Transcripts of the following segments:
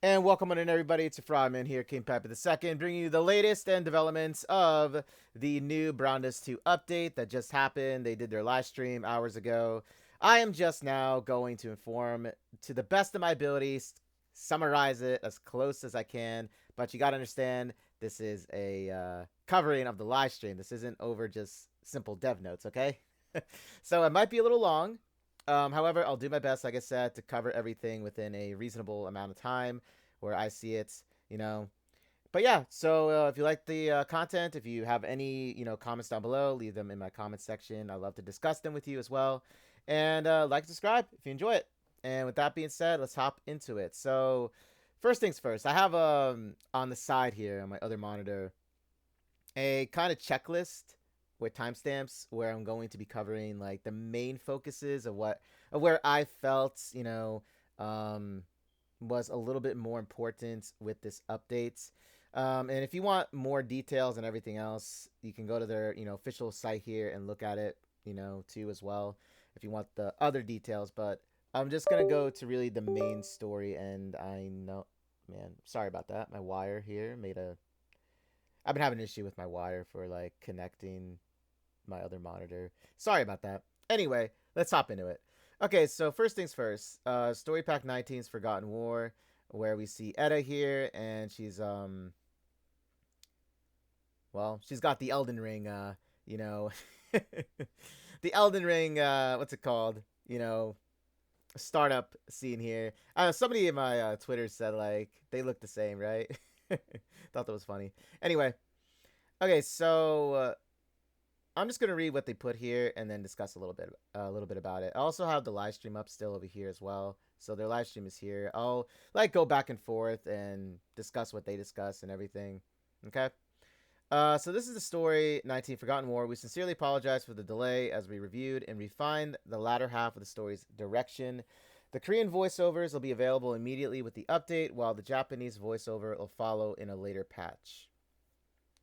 And welcome on in, everybody. It's Frogman here, King Pepper II, bringing you the latest and developments of the new Brownless 2 update that just happened. They did their live stream hours ago. I am just now going to inform, to the best of my abilities, summarize it as close as I can. But you got to understand, this is a covering of the live stream. This isn't over just simple dev notes, okay? So it might be a little long. However, I'll do my best, like I said, to cover everything within a reasonable amount of time where I see it, you know. But yeah, so if you like the content, if you have any, comments down below, leave them in my comment section. I love to discuss them with you as well. And like, subscribe if you enjoy it. And with that being said, let's hop into it. So, first things first, I have on the side here on my other monitor a kind of checklist with timestamps where I'm going to be covering like the main focuses of where I felt, um, was a little bit more important with this update. And if you want more details and everything else, you can go to their official site here and look at it, too as well. If you want the other details, but I'm just gonna go to really the main story. And I know, man, sorry about that. My wire here made a. I've been having an issue with my wire for like connecting my other monitor. Sorry about that. Anyway, let's hop into it. Okay, so first things first. Story Pack 19's Forgotten War, where we see Edda here, and she's got the Elden Ring, you know, the Elden Ring, what's it called? Startup scene here. Somebody in my Twitter said like they look the same, right? Thought that was funny. Anyway, okay, so I'm just gonna read what they put here and then discuss a little bit about it. I also have the live stream up still over here as well, so their live stream is here. I'll like go back and forth and discuss what they discuss and everything. Okay. So this is the story 19 Forgotten War. We sincerely apologize for the delay as we reviewed and refined the latter half of the story's direction. The Korean voiceovers will be available immediately with the update, while the Japanese voiceover will follow in a later patch.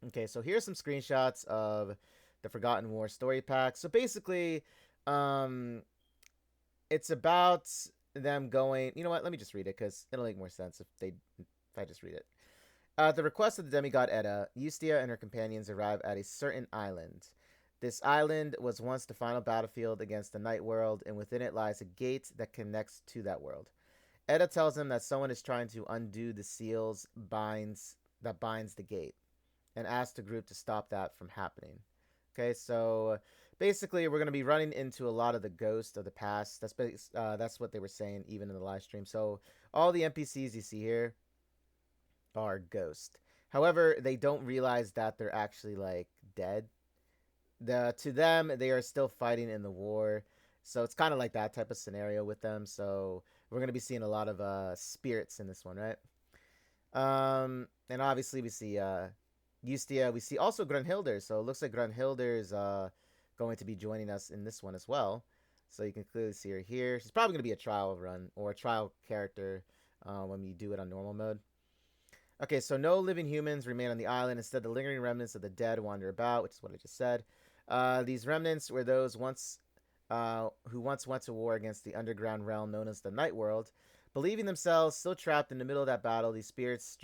Okay, so here's some screenshots of the Forgotten War story pack. So basically, um, it's about them going. You know what? Let me just read it because it'll make more sense if I just read it. At the request of the demigod Edda, Eustia and her companions arrive at a certain island. This island was once the final battlefield against the Night World, and within it lies a gate that connects to that world. Edda tells them that someone is trying to undo the seals binds the gate, and asks the group to stop that from happening. Okay, so basically, we're going to be running into a lot of the ghosts of the past. That's what they were saying even in the live stream. So all the NPCs you see here are ghosts. However, they don't realize that they're actually like dead. To them, they are still fighting in the war. So it's kind of like that type of scenario with them. So we're gonna be seeing a lot of spirits in this one, right? And obviously we see Eustia. We see also Grunhilder. So it looks like Grunhilder is going to be joining us in this one as well. So you can clearly see her here. She's probably going to be a trial run or a trial character when we do it on normal mode. Okay, so no living humans remain on the island. Instead, the lingering remnants of the dead wander about, which is what I just said. These remnants were those who once went to war against the underground realm known as the Night World. Believing themselves still trapped in the middle of that battle, these spirits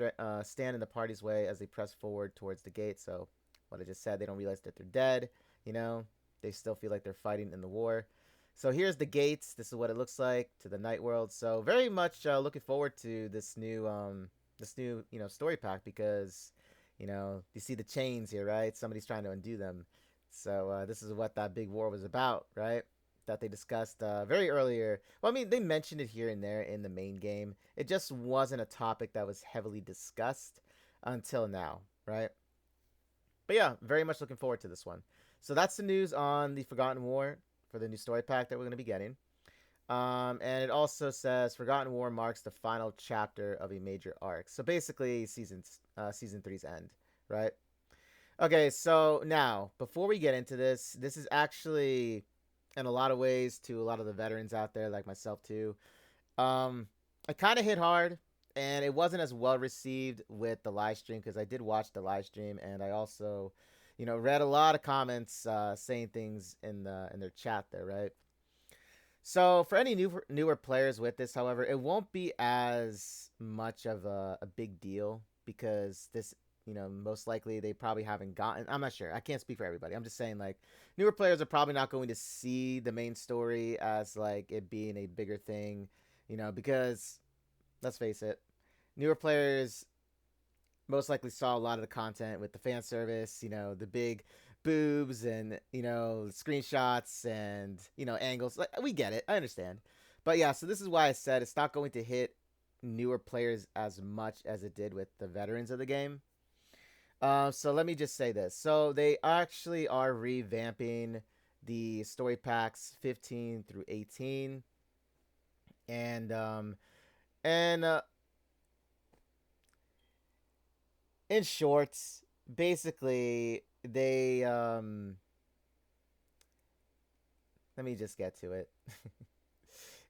stand in the party's way as they press forward towards the gate. So, what I just said, they don't realize that they're dead. You know, they still feel like they're fighting in the war. So here's the gates. This is what it looks like to the Night World. So very much looking forward to this new story pack because you see the chains here, right? Somebody's trying to undo them. So this is what that big war was about, right? That they discussed very earlier. Well, I mean, they mentioned it here and there in the main game. It just wasn't a topic that was heavily discussed until now, right? But yeah, very much looking forward to this one. So that's the news on the Forgotten War for the new story pack that we're going to be getting. And it also says Forgotten War marks the final chapter of a major arc. So basically, season three's end, right? Okay, so now before we get into this is actually, in a lot of ways, to a lot of the veterans out there like myself too. I kind of hit hard, and it wasn't as well received with the live stream because I did watch the live stream, and I also, read a lot of comments saying things in their chat there, right? So for any newer players with this, however, it won't be as much of a big deal because this, most likely they probably haven't gotten. I'm not sure. I can't speak for everybody. I'm just saying like newer players are probably not going to see the main story as like it being a bigger thing, because let's face it, newer players most likely saw a lot of the content with the fan service, the big boobs and, screenshots and, angles. Like, we get it. I understand. But yeah, so this is why I said it's not going to hit newer players as much as it did with the veterans of the game. So let me just say this. So they actually are revamping the story packs 15 through 18. And in shorts, basically they let me just get to it.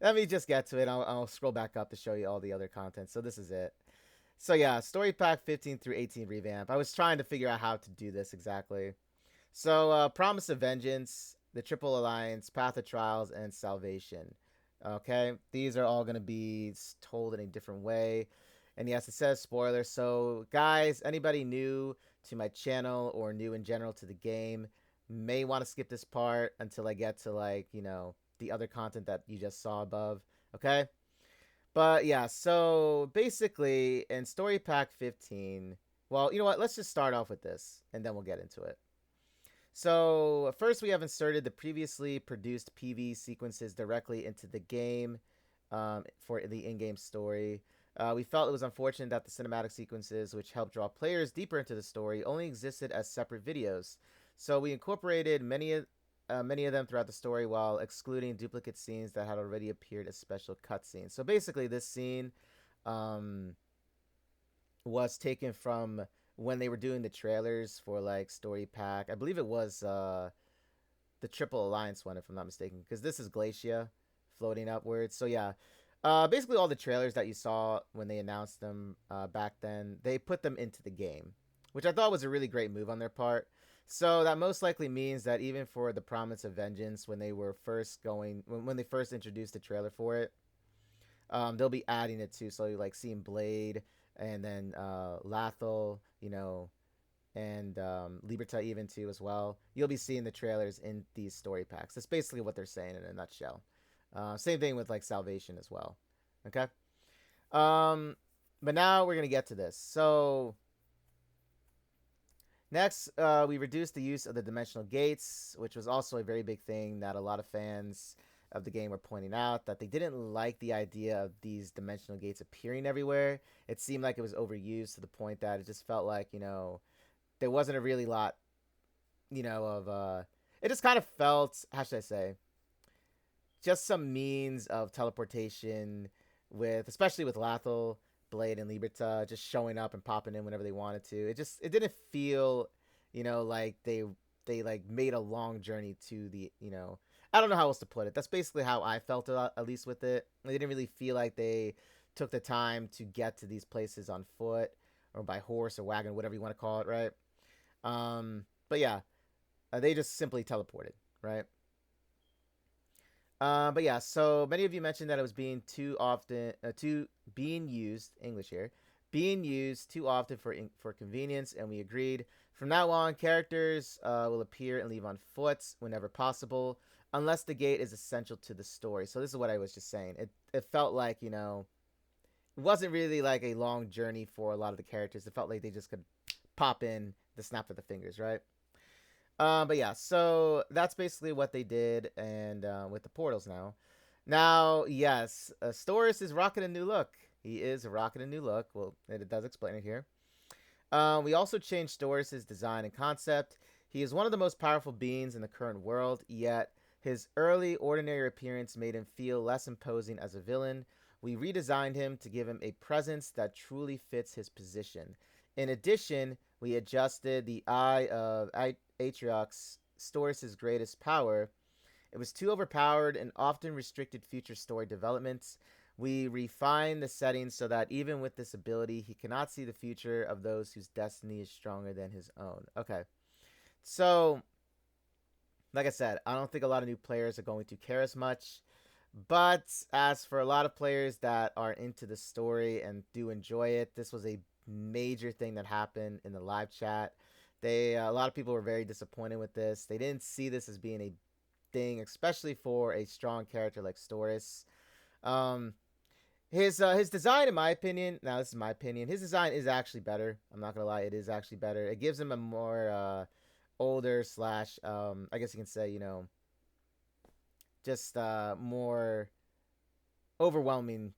Let me just get to it. I'll scroll back up to show you all the other content. So this is it. So yeah, story pack 15 through 18 revamp. I was trying to figure out how to do this exactly. So Promise of Vengeance, the Triple Alliance, Path of Trials, and Salvation. Okay, these are all going to be told in a different way. And yes, it says spoiler. So guys, anybody new to my channel or new in general to the game may want to skip this part until I get to like, the other content that you just saw above. Okay? But yeah, so basically in Story Pack 15, well, you know what? Let's just start off with this and then we'll get into it. So first we have inserted the previously produced PV sequences directly into the game for the in-game story. We felt it was unfortunate that the cinematic sequences, which helped draw players deeper into the story, only existed as separate videos. So we incorporated many of them throughout the story while excluding duplicate scenes that had already appeared as special cutscenes. So basically, this scene um, was taken from when they were doing the trailers for like Story Pack. I believe it was the Triple Alliance one, if I'm not mistaken, because this is Glacia floating upwards. So yeah, basically all the trailers that you saw when they announced them back then, they put them into the game, which I thought was a really great move on their part. So that most likely means that even for the Promise of Vengeance, when they were first when they first introduced the trailer for it, they'll be adding it too. So you like seeing Blade and then Lathel, and Liberta even too as well. You'll be seeing the trailers in these story packs. That's basically what they're saying in a nutshell. Same thing with like Salvation as well. Okay. Um, but now we're gonna get to this. So next, we reduced the use of the dimensional gates, which was also a very big thing that a lot of fans of the game were pointing out, that they didn't like the idea of these dimensional gates appearing everywhere. It seemed like it was overused to the point that it just felt like, there wasn't a really lot, of it just kind of felt, how should I say, just some means of teleportation with, especially with Lathel, Blade, and Liberta just showing up and popping in whenever they wanted to. It didn't feel, like they like made a long journey to the, I don't know how else to put it. That's basically how I felt at least with it. They didn't really feel like they took the time to get to these places on foot or by horse or wagon, whatever you want to call it, right? But yeah, they just simply teleported, right? But yeah, so many of you mentioned that it was being too often, too being used English here, being used too often for convenience, and we agreed. From now on, characters will appear and leave on foot whenever possible, unless the gate is essential to the story. So this is what I was just saying. It felt like it wasn't really like a long journey for a lot of the characters. It felt like they just could pop in the snap of the fingers, right? But yeah, so that's basically what they did, and with the portals now. Now, yes, Storis is rocking a new look. He is rocking a new look. Well, it does explain it here. We also changed Storis' design and concept. He is one of the most powerful beings in the current world, yet his early ordinary appearance made him feel less imposing as a villain. We redesigned him to give him a presence that truly fits his position. In addition, we adjusted the eye of Atriox, Storis' greatest power. It was too overpowered and often restricted future story developments. We refined the settings so that even with this ability, he cannot see the future of those whose destiny is stronger than his own. Okay. So, like I said, I don't think a lot of new players are going to care as much. But as for a lot of players that are into the story and do enjoy it, this was a major thing that happened in the live chat. A lot of people were very disappointed with this. They didn't see this as being a thing, especially for a strong character like Storis. Um, his design, in my opinion, now this is my opinion, his design is actually better. I'm not gonna lie, it is actually better. It gives him a more older slash I guess you can say, just more overwhelming,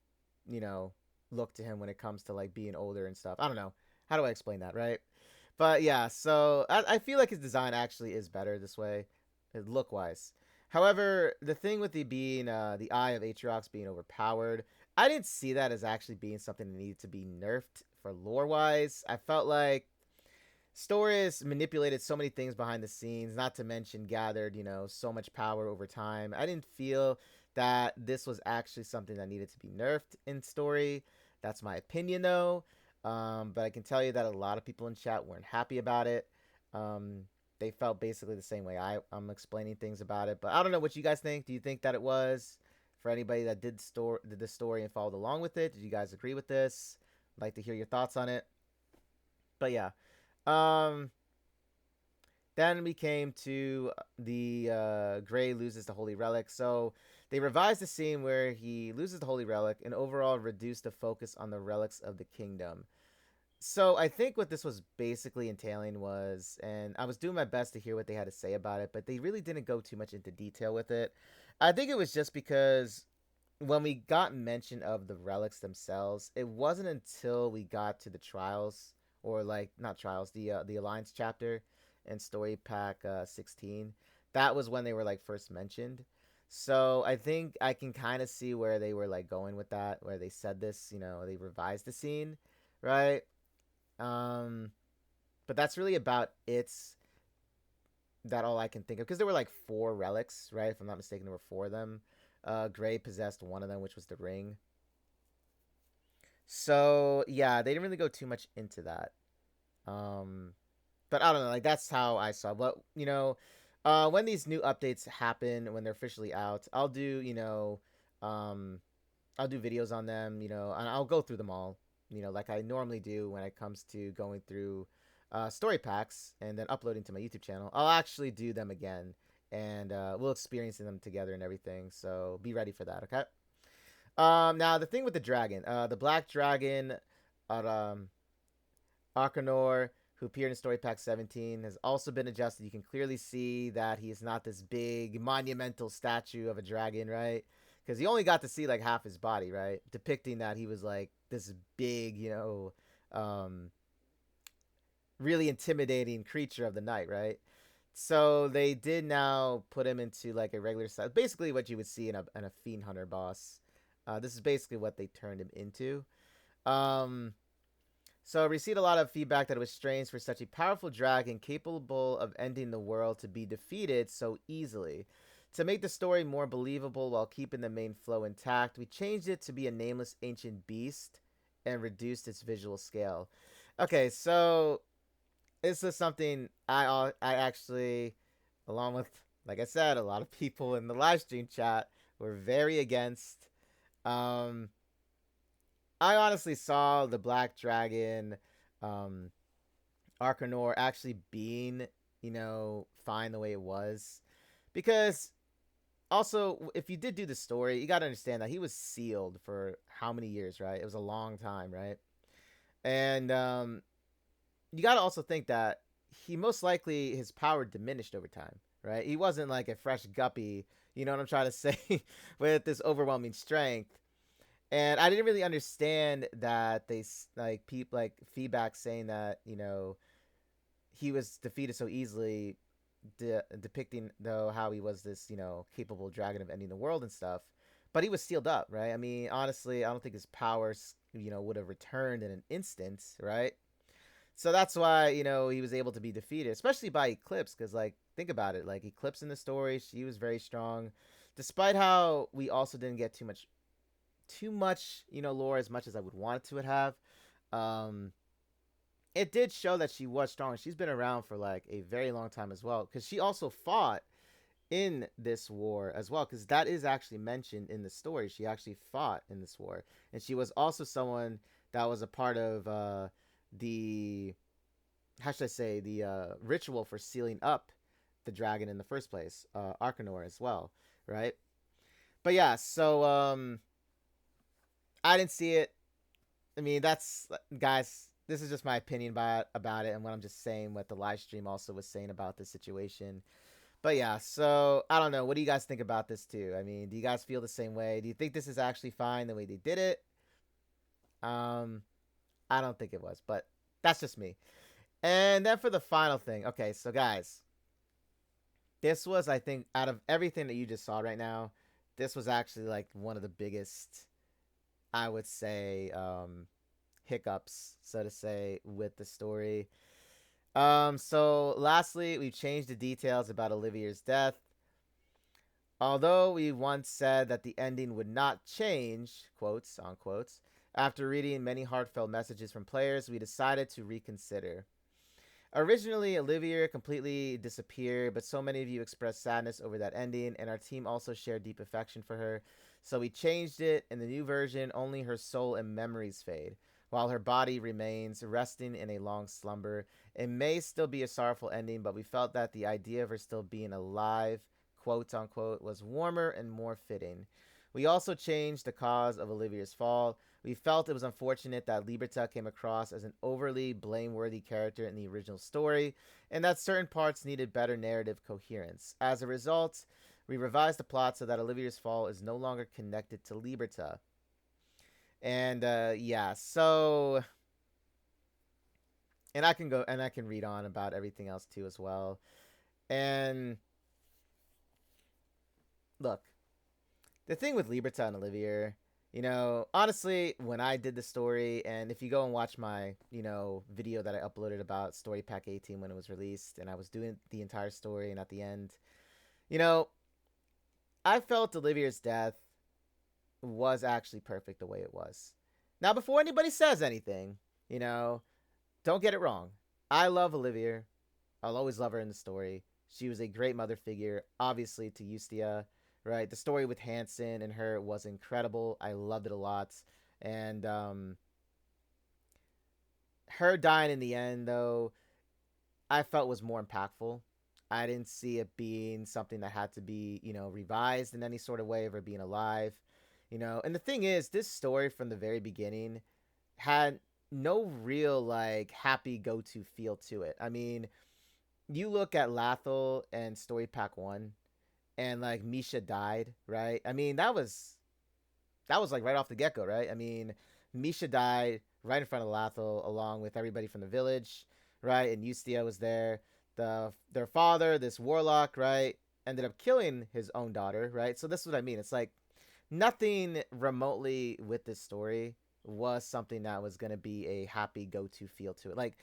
you know, look to him when it comes to like being older and stuff. I don't know. How do I explain that, right? But yeah, so I feel like his design actually is better this way, look wise. However, the thing with the being the Eye of Aatrox being overpowered, I didn't see that as actually being something that needed to be nerfed for lore wise. I felt like Stories manipulated so many things behind the scenes, not to mention gathered, so much power over time. I didn't feel that this was actually something that needed to be nerfed in story. That's my opinion, though. But I can tell you that a lot of people in chat weren't happy about it. Um, they felt basically the same way I'm explaining things about it. But I don't know what you guys think. Do you think that it was? For anybody that did the story and followed along with it, did you guys agree with this? I'd like to hear your thoughts on it. But yeah. Um, then we came to the Gray loses the Holy Relic. So they revised the scene where he loses the Holy Relic and overall reduced the focus on the relics of the kingdom. So I think what this was basically entailing was, and I was doing my best to hear what they had to say about it, but they really didn't go too much into detail with it. I think it was just because when we got mention of the relics themselves, it wasn't until we got to the trials, or like not trials, the alliance chapter and story pack 16, that was when they were like first mentioned. So I think I can kind of see where they were like going with that, where they said this, they revised the scene, right? Um, but that's really about it. That all I can think of, because there were like four relics, right? If I'm not mistaken, there were four of them. Gray possessed one of them, which was the ring. So yeah, they didn't really go too much into that. Um, but I don't know, like that's how I saw. But when these new updates happen, when they're officially out, um, I'll do videos on them, and I'll go through them all, like I normally do when it comes to going through story packs and then uploading to my YouTube channel. I'll actually do them again, and we'll experience them together and everything. So be ready for that, okay? Now the thing with the dragon, the black dragon, um, Arcanor, who appeared in Story Pack 17, has also been adjusted. You can clearly see that he is not this big, monumental statue of a dragon, right? Because he only got to see like half his body, right? Depicting that he was like this big, um, really intimidating creature of the night, right? So they did now put him into like a regular size, basically what you would see in a fiend hunter boss. This is basically what they turned him into. Um, so I received a lot of feedback that it was strange for such a powerful dragon capable of ending the world to be defeated so easily. To make the story more believable while keeping the main flow intact, we changed it to be a nameless ancient beast and reduced its visual scale. Okay, so this is something I actually, along with, like I said, a lot of people in the live stream chat were very against. Um, I honestly saw the Black Dragon, um, Arcanor actually being, fine the way it was. Because also, if you did do the story, you got to understand that he was sealed for how many years, right? It was a long time, right? And you got to also think that he most likely, his power diminished over time, right? He wasn't like a fresh guppy, you know what I'm trying to say, with this overwhelming strength. And I didn't really understand that they like people like feedback saying that he was defeated so easily, depicting though how he was this capable dragon of ending the world and stuff. But he was sealed up, right? I mean, honestly, I don't think his powers would have returned in an instant, right? So that's why he was able to be defeated, especially by Eclipse, because like think about it, like Eclipse in the story, she was very strong, despite how we also didn't get too much lore as much as I would want it to have. Um, it did show that she was strong. She's been around for like a very long time as well, because she also fought in this war as well, because that is actually mentioned in the story. She actually fought in this war, and she was also someone that was a part of the how should I say the ritual for sealing up the dragon in the first place, Arcanor as well, right? But yeah, so I didn't see it. I mean, that's guys. This is just my opinion about it, and what I'm just saying, what the live stream also was saying about this situation. But yeah, so I don't know. What do you guys think about this too? I mean, do you guys feel the same way? Do you think this is actually fine the way they did it? Um, I don't think it was, but that's just me. And then for the final thing, okay, so guys, this was, I think, out of everything that you just saw right now, this was actually like one of the biggest, I would say, hiccups, so to say, with the story. So lastly, we've changed the details about Olivia's death. Although we once said that the ending would not change, quotes on quotes, after reading many heartfelt messages from players, we decided to reconsider. Originally, Olivia completely disappeared, but so many of you expressed sadness over that ending, and our team also shared deep affection for her. So we changed it. In the new version, only her soul and memories fade, while her body remains resting in a long slumber. It may still be a sorrowful ending, but we felt that the idea of her still being alive, quote unquote, was warmer and more fitting. We also changed the cause of Olivia's fall. We felt it was unfortunate that Liberta came across as an overly blameworthy character in the original story, and that certain parts needed better narrative coherence. As a result, we revised the plot so that Olivia's fall is no longer connected to Liberta. And yeah, so and I can read on about everything else too as well. And look, the thing with Liberta and Olivia, honestly, when I did the story, and if you go and watch my, video that I uploaded about Story Pack 18 when it was released, and I was doing the entire story, and at the end, you know, I felt Olivia's death was actually perfect the way it was. Now, before anybody says anything, you know, don't get it wrong. I love Olivia. I'll always love her in the story. She was a great mother figure, obviously, to Eustia, right? The story with Hansen and her was incredible. I loved it a lot. And her dying in the end, though, I felt was more impactful. I didn't see it being something that had to be, revised in any sort of way of her being alive. And the thing is, this story from the very beginning had no real, like, happy go to feel to it. I mean, you look at Lathel and Story Pack 1, and like Misha died, right? I mean, that was like right off the get go, right? I mean, Misha died right in front of Lathel along with everybody from the village, right? And Eustia was there. Their father, this warlock, right, ended up killing his own daughter, right? So this is what I mean. It's like nothing remotely with this story was something that was going to be a happy go to feel to it. Like,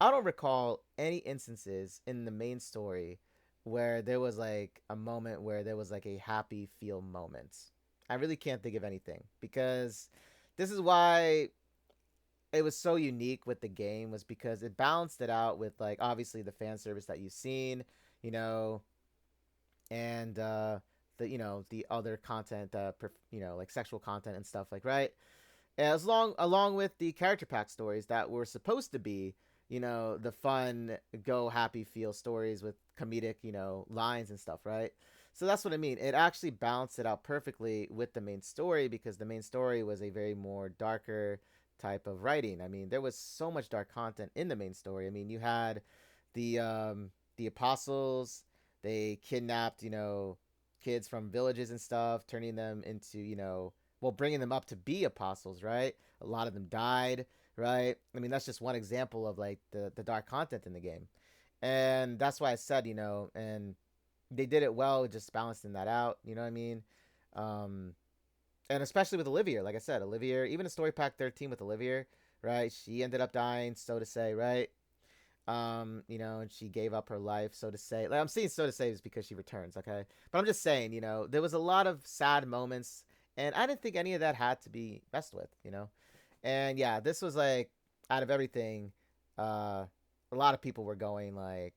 I don't recall any instances in the main story where there was like a moment where there was like a happy feel moment. I really can't think of anything because this is why it was so unique with the game, was because it balanced it out with like obviously the fan service that you've seen, you know, and the other content, like sexual content and stuff, like, right, as long along with the character pack stories that were supposed to be, the fun go happy feel stories with comedic, lines and stuff, right? So that's what I mean. It actually balanced it out perfectly with the main story, because the main story was a very more darker type of writing. I mean, there was so much dark content in the main story. I mean, you had the apostles. They kidnapped, kids from villages and stuff, turning them into, well, bringing them up to be apostles, right? A lot of them died, right? I mean, that's just one example of like the dark content in the game. And that's why I said, and they did it well, just balancing that out, you know what I mean? Um, and especially with Olivia, like I said, Olivia, even a story pack 13 with Olivia, right? She ended up dying, so to say, right? And she gave up her life, so to say. Like, I'm saying so to say is because she returns, okay? But I'm just saying, there was a lot of sad moments, and I didn't think any of that had to be messed with. And yeah, this was like, out of everything, a lot of people were going like,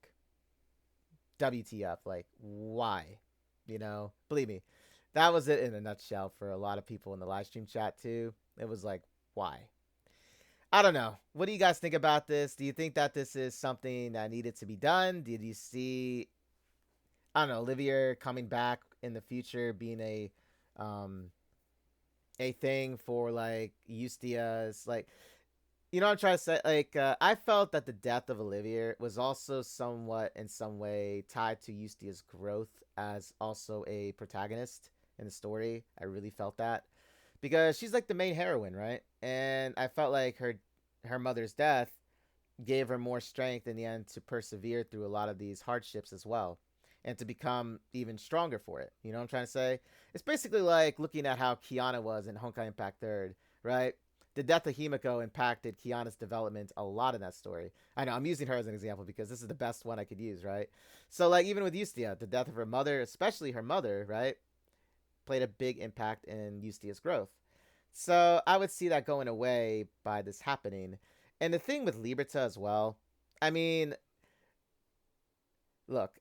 WTF, like, why? Believe me, that was it in a nutshell for a lot of people in the live stream chat too. It was like, why? I don't know. What do you guys think about this? Do you think that this is something that needed to be done? Did you see, I don't know, Olivia coming back in the future being um a thing for like Eustia's like, what I'm trying to say? Like, I felt that the death of Olivia was also somewhat, in some way, tied to Eustia's growth as also a protagonist in the story. I really felt that because she's like the main heroine, right? And I felt like her mother's death gave her more strength in the end to persevere through a lot of these hardships as well, and to become even stronger for it. You know what I'm trying to say? It's basically like looking at how Kiana was in Honkai Impact Third, right? The death of Himiko impacted Kiana's development a lot in that story. I know I'm using her as an example because this is the best one I could use, right? So like even with Eustia, the death of her mother, especially her mother, right, played a big impact in Eustia's growth. So I would see that going away by this happening. And the thing with Liberta as well, I mean, look,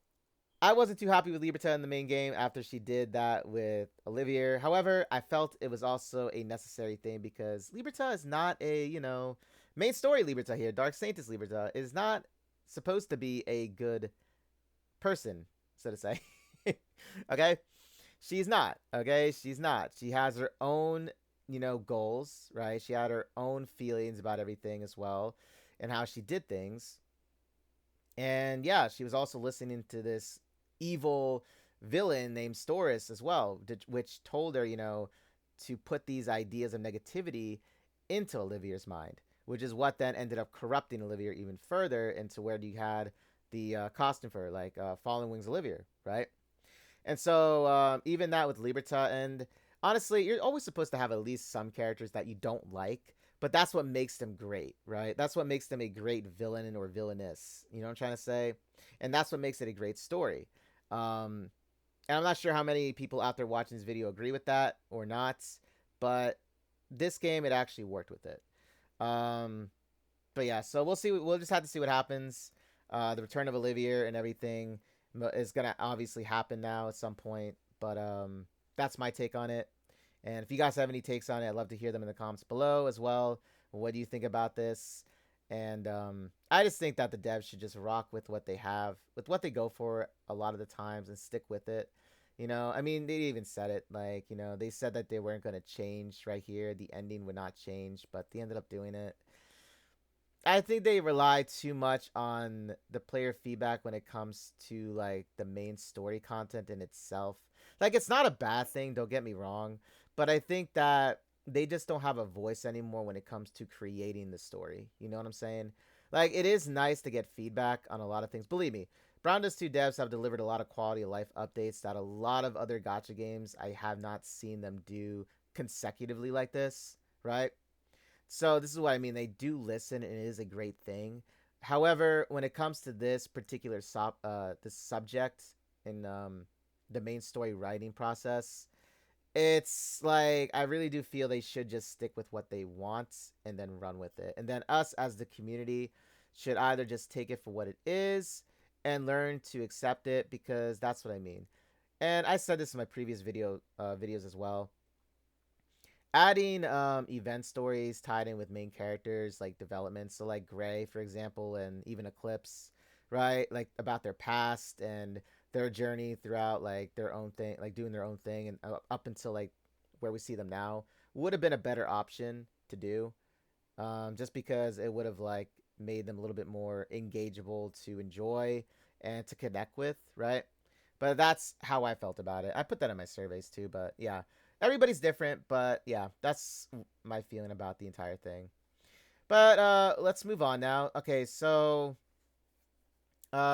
I wasn't too happy with Liberta in the main game after she did that with Olivier. However, I felt it was also a necessary thing because Liberta is not a, main story Liberta here. Dark Saintus Liberta is not supposed to be a good person, so to say. Okay? She's not. Okay? She's not. She has her own, goals, right? She had her own feelings about everything as well and how she did things. And yeah, she was also listening to this evil villain named Storis as well, which told her, to put these ideas of negativity into Olivier's mind, which is what then ended up corrupting Olivier even further into where you had the costume for like Fallen Wings Olivier, right? And so even that with Liberta, and honestly, you're always supposed to have at least some characters that you don't like, but that's what makes them great, right? That's what makes them a great villain or villainess. You know what I'm trying to say? And that's what makes it a great story. Um, and I'm not sure how many people out there watching this video agree with that or not, but this game, it actually worked with it. Um, but yeah, so we'll see. We'll just have to see what happens. The return of Olivier and everything is gonna obviously happen now at some point. But that's my take on it. And if you guys have any takes on it, I'd love to hear them in the comments below as well. What do you think about this? And I just think that the devs should just rock with what they have, with what they go for a lot of the times, and stick with it. I mean, they even said it. Like, they said that they weren't going to change right here. The ending would not change, but they ended up doing it. I think they rely too much on the player feedback when it comes to like the main story content in itself. Like it's not a bad thing, don't get me wrong, but I think that they just don't have a voice anymore when it comes to creating the story. You know what I'm saying? Like it is nice to get feedback on a lot of things. Believe me, Brown Dust 2 devs have delivered a lot of quality of life updates that a lot of other gacha games I have not seen them do consecutively like this, right? So this is what I mean. They do listen, and it is a great thing. However, when it comes to this particular this subject in the main story writing process, it's like I really do feel they should just stick with what they want and then run with it. And then us as the community should either just take it for what it is and learn to accept it, because that's what I mean. And I said this in my previous videos as well. Adding event stories tied in with main characters like development, so like Gray for example, and even Eclipse, right, like about their past and their journey throughout like their own thing, like doing their own thing, and up until like where we see them now, would have been a better option to do, just because it would have like made them a little bit more engageable to enjoy and to connect with, right? But that's how I felt about it. I put that in my surveys too, but yeah, everybody's different, but yeah, that's my feeling about the entire thing. But let's move on now. Okay, so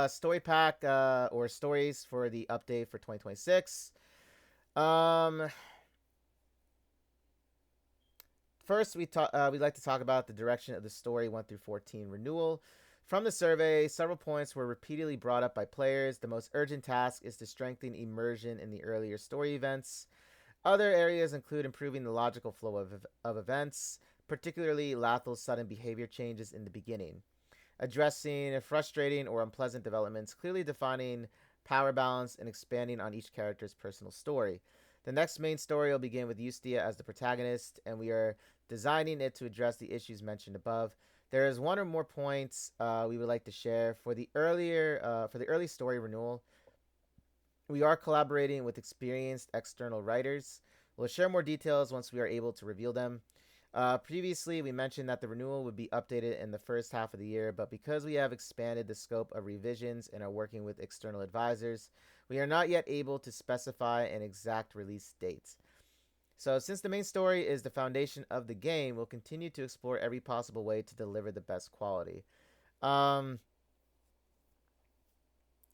story pack or stories for the update for 2026. Um, First, we'd like to talk about the direction of the story 1 through 14 renewal. From the survey, several points were repeatedly brought up by players. The most urgent task is to strengthen immersion in the earlier story events. Other areas include improving the logical flow of events, particularly Lathel's sudden behavior changes in the beginning, addressing frustrating or unpleasant developments, clearly defining power balance, and expanding on each character's personal story. The next main story will begin with Justia as the protagonist, and we are designing it to address the issues mentioned above. There is one or more points we would like to share for the early story renewal. We are collaborating with experienced external writers. We'll share more details once we are able to reveal them. Previously, we mentioned that the renewal would be updated in the first half of the year, but because we have expanded the scope of revisions and are working with external advisors, we are not yet able to specify an exact release date. So, since the main story is the foundation of the game, we'll continue to explore every possible way to deliver the best quality. Um,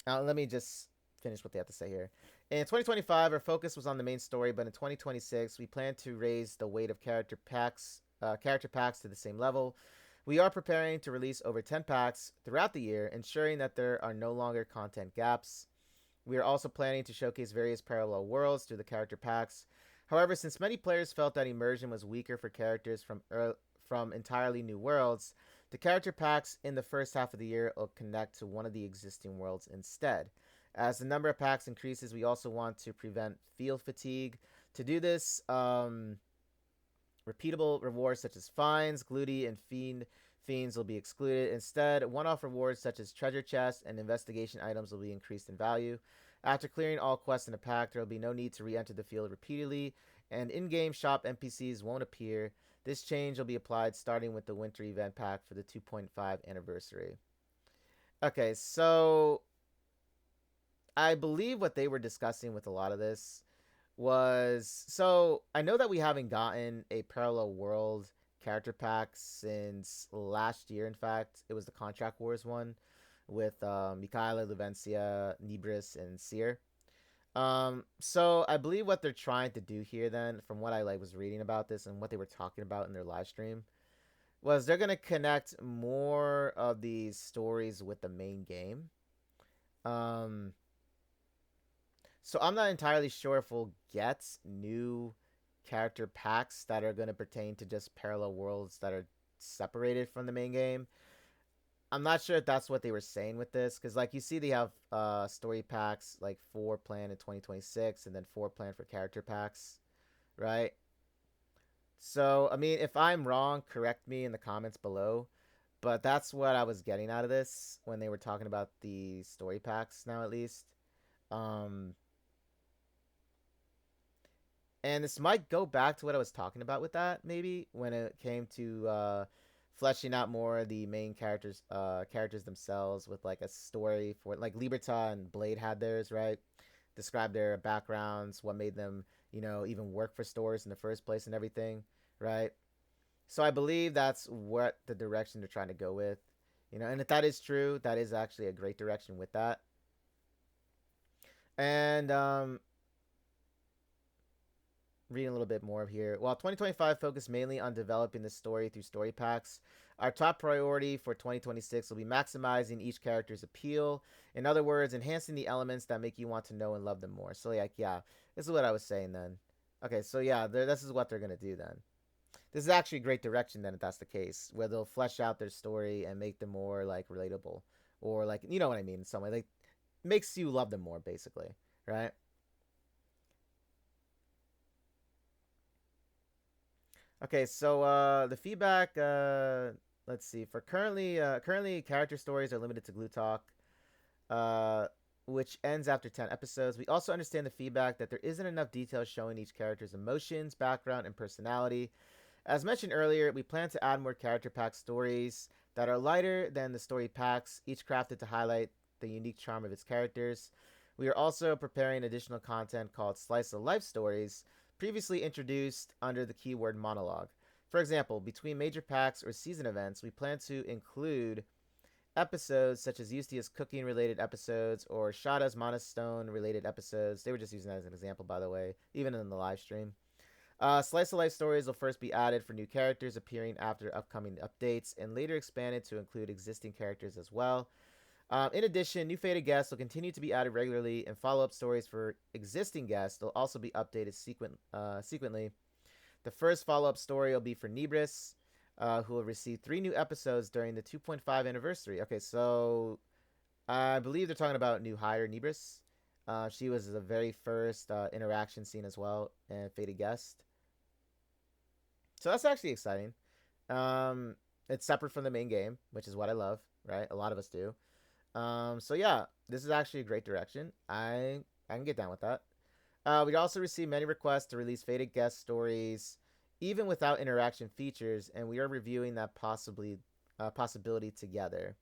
Let me just finish what they have to say here. In 2025, our focus was on the main story, but in 2026, we plan to raise the weight of character packs to the same level. We are preparing to release over 10 packs throughout the year, ensuring that there are no longer content gaps. We are also planning to showcase various parallel worlds through the character packs. However, since many players felt that immersion was weaker for characters from entirely new worlds, the character packs in the first half of the year will connect to one of the existing worlds instead. As the number of packs increases, we also want to prevent field fatigue. To do this, repeatable rewards such as fines, gluty, and fiends will be excluded. Instead, one-off rewards such as treasure chests and investigation items will be increased in value. After clearing all quests in a pack, there will be no need to re-enter the field repeatedly, and in-game shop NPCs won't appear. This change will be applied starting with the winter event pack for the 2.5 anniversary. Okay, so I believe what they were discussing with a lot of this was, so I know that we haven't gotten a parallel world character pack since last year. In fact, it was the Contract Wars one with Mikaela, Luvencia, Nibris, and Seer. So I believe what they're trying to do here, then, from what I was reading about this and what they were talking about in their live stream, was they're gonna connect more of these stories with the main game. Um, so I'm not entirely sure if we'll get new character packs that are going to pertain to just parallel worlds that are separated from the main game. I'm not sure if that's what they were saying with this, because like you see, they have story packs like 4 planned in 2026, and then 4 planned for character packs, right? So I mean, if I'm wrong, correct me in the comments below. But that's what I was getting out of this when they were talking about the story packs now, at least. Um, And this might go back to what I was talking about with that, maybe, when it came to fleshing out more of the main characters themselves with like a story for like Liberta and Blade had theirs, right? Describe their backgrounds, what made them, even work for stores in the first place and everything, right? So I believe that's what the direction they're trying to go with. And if that is true, that is actually a great direction with that. And reading a little bit more here. While 2025 focused mainly on developing the story through story packs, our top priority for 2026 will be maximizing each character's appeal. In other words, enhancing the elements that make you want to know and love them more. So, like, yeah, this is what I was saying then. Okay, so yeah, this is what they're going to do then. This is actually a great direction then if that's the case, where they'll flesh out their story and make them more, like, relatable. Or, like, you know what I mean in some way. Like, makes you love them more, basically, right? Okay, so the feedback. Let's see. For currently character stories are limited to Glue Talk, uh, which ends after 10 episodes. We also understand the feedback that there isn't enough detail showing each character's emotions, background, and personality. As mentioned earlier, we plan to add more character pack stories that are lighter than the story packs, each crafted to highlight the unique charm of its characters. We are also preparing additional content called Slice of Life Stories, previously introduced under the keyword monologue. For example, between major packs or season events, we plan to include episodes such as Eustia's cooking related episodes or Shada's Monostone related episodes. They were just using that as an example, by the way, even in the live stream. Slice of Life stories will first be added for new characters appearing after upcoming updates and later expanded to include existing characters as well. In addition, new fated guests will continue to be added regularly, and follow-up stories for existing guests will also be updated sequentially. The first follow-up story will be for Nibris, who will receive 3 new episodes during the 2.5 anniversary. Okay, so I believe they're talking about new hire Nibris. She was the very first interaction scene as well, and Fated Guest. So that's actually exciting. Um, it's separate from the main game, which is what I love, right? A lot of us do. So yeah, this is actually a great direction. I can get down with that. We also received many requests to release Fated Guest stories, even without interaction features, and we are reviewing that possibility together.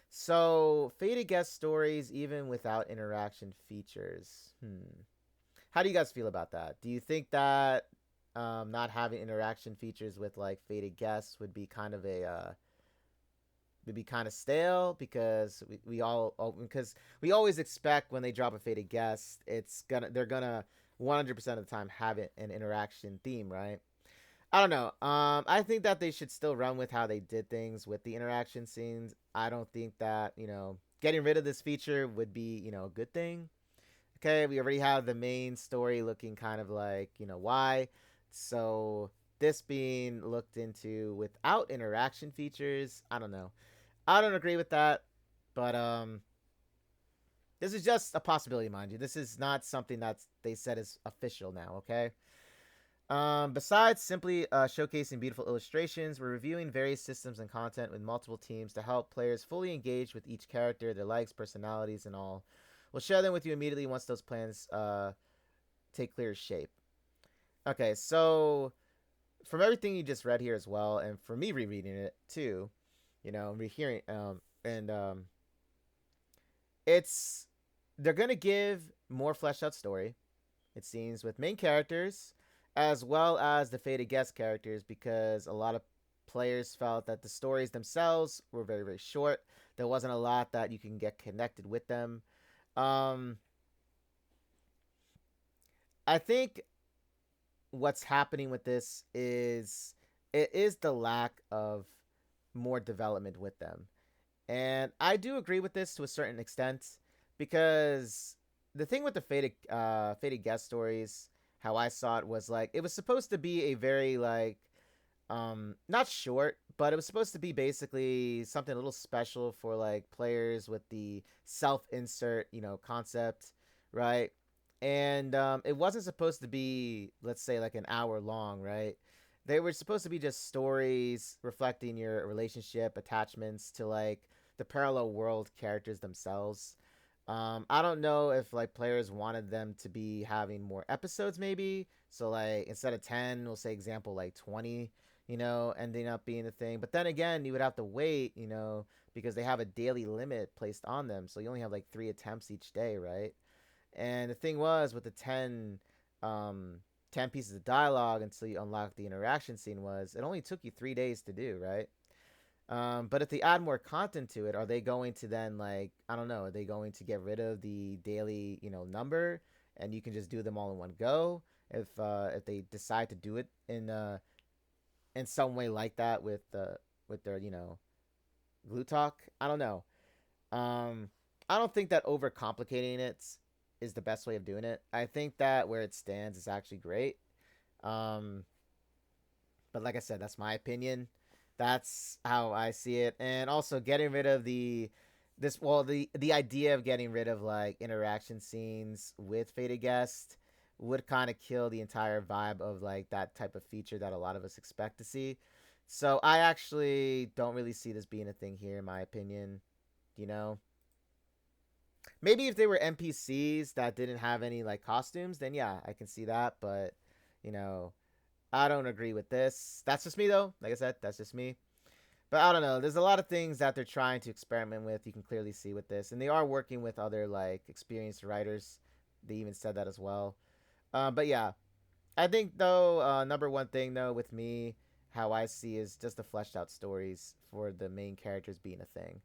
So Fated Guest stories, even without interaction features. How do you guys feel about that? Do you think that not having interaction features with like Fated Guests would be kind of a would be kind of stale because we all because we always expect when they drop a Fated Guest, they're gonna 100% of the time have it an interaction theme, right? I don't know. I think that they should still run with how they did things with the interaction scenes. I don't think that getting rid of this feature would be a good thing. Okay, we already have the main story looking kind of like why, so this being looked into without interaction features, I don't know. I don't agree with that, but this is just a possibility, mind you. This is not something that they said is official now. Okay. Besides simply showcasing beautiful illustrations, we're reviewing various systems and content with multiple teams to help players fully engage with each character, their likes, personalities, and all. We'll share them with you immediately once those plans take clear shape. Okay, so from everything you just read here as well, and for me rereading it too, rehearing, and it's they're gonna give more fleshed out story. It seems with main characters as well as the Fated Guest characters because a lot of players felt that the stories themselves were very very short. There wasn't a lot that you can get connected with them. Um, I think what's happening with this is it is the lack of more development with them. And I do agree with this to a certain extent because the thing with the Fated Guest stories, how I saw it was like it was supposed to be a very like not short, but it was supposed to be basically something a little special for like players with the self insert, concept, right? And it wasn't supposed to be, let's say, like an hour long, right? They were supposed to be just stories reflecting your relationship attachments to like the parallel world characters themselves. I don't know if like players wanted them to be having more episodes, maybe. So like instead of 10, we'll say example like 20, ending up being a thing. But then again, you would have to wait, because they have a daily limit placed on them. So you only have like 3 attempts each day, right? And the thing was with the um, 10 pieces of dialogue until you unlock the interaction scene was it only took you 3 days to do, right? But if they add more content to it, are they going to then like I don't know? Are they going to get rid of the daily number and you can just do them all in one go? If they decide to do it in some way like that with their glue talk, I don't know. Um, I don't think that overcomplicating it is the best way of doing it. I think that where it stands is actually great. Um, but like I said, that's my opinion. That's how I see it. And also getting rid of the idea of getting rid of like interaction scenes with Fated Guest would kind of kill the entire vibe of like that type of feature that a lot of us expect to see. So I actually don't really see this being a thing here in my opinion, you know. Maybe if they were NPCs that didn't have any like costumes, then yeah, I can see that, but you know, I don't agree with this. That's just me though. Like I said, that's just me. But I don't know. There's a lot of things that they're trying to experiment with. You can clearly see with this, and they are working with other like experienced writers. They even said that as well. But yeah, I think though number one thing though with me, how I see is just the fleshed out stories for the main characters being a thing.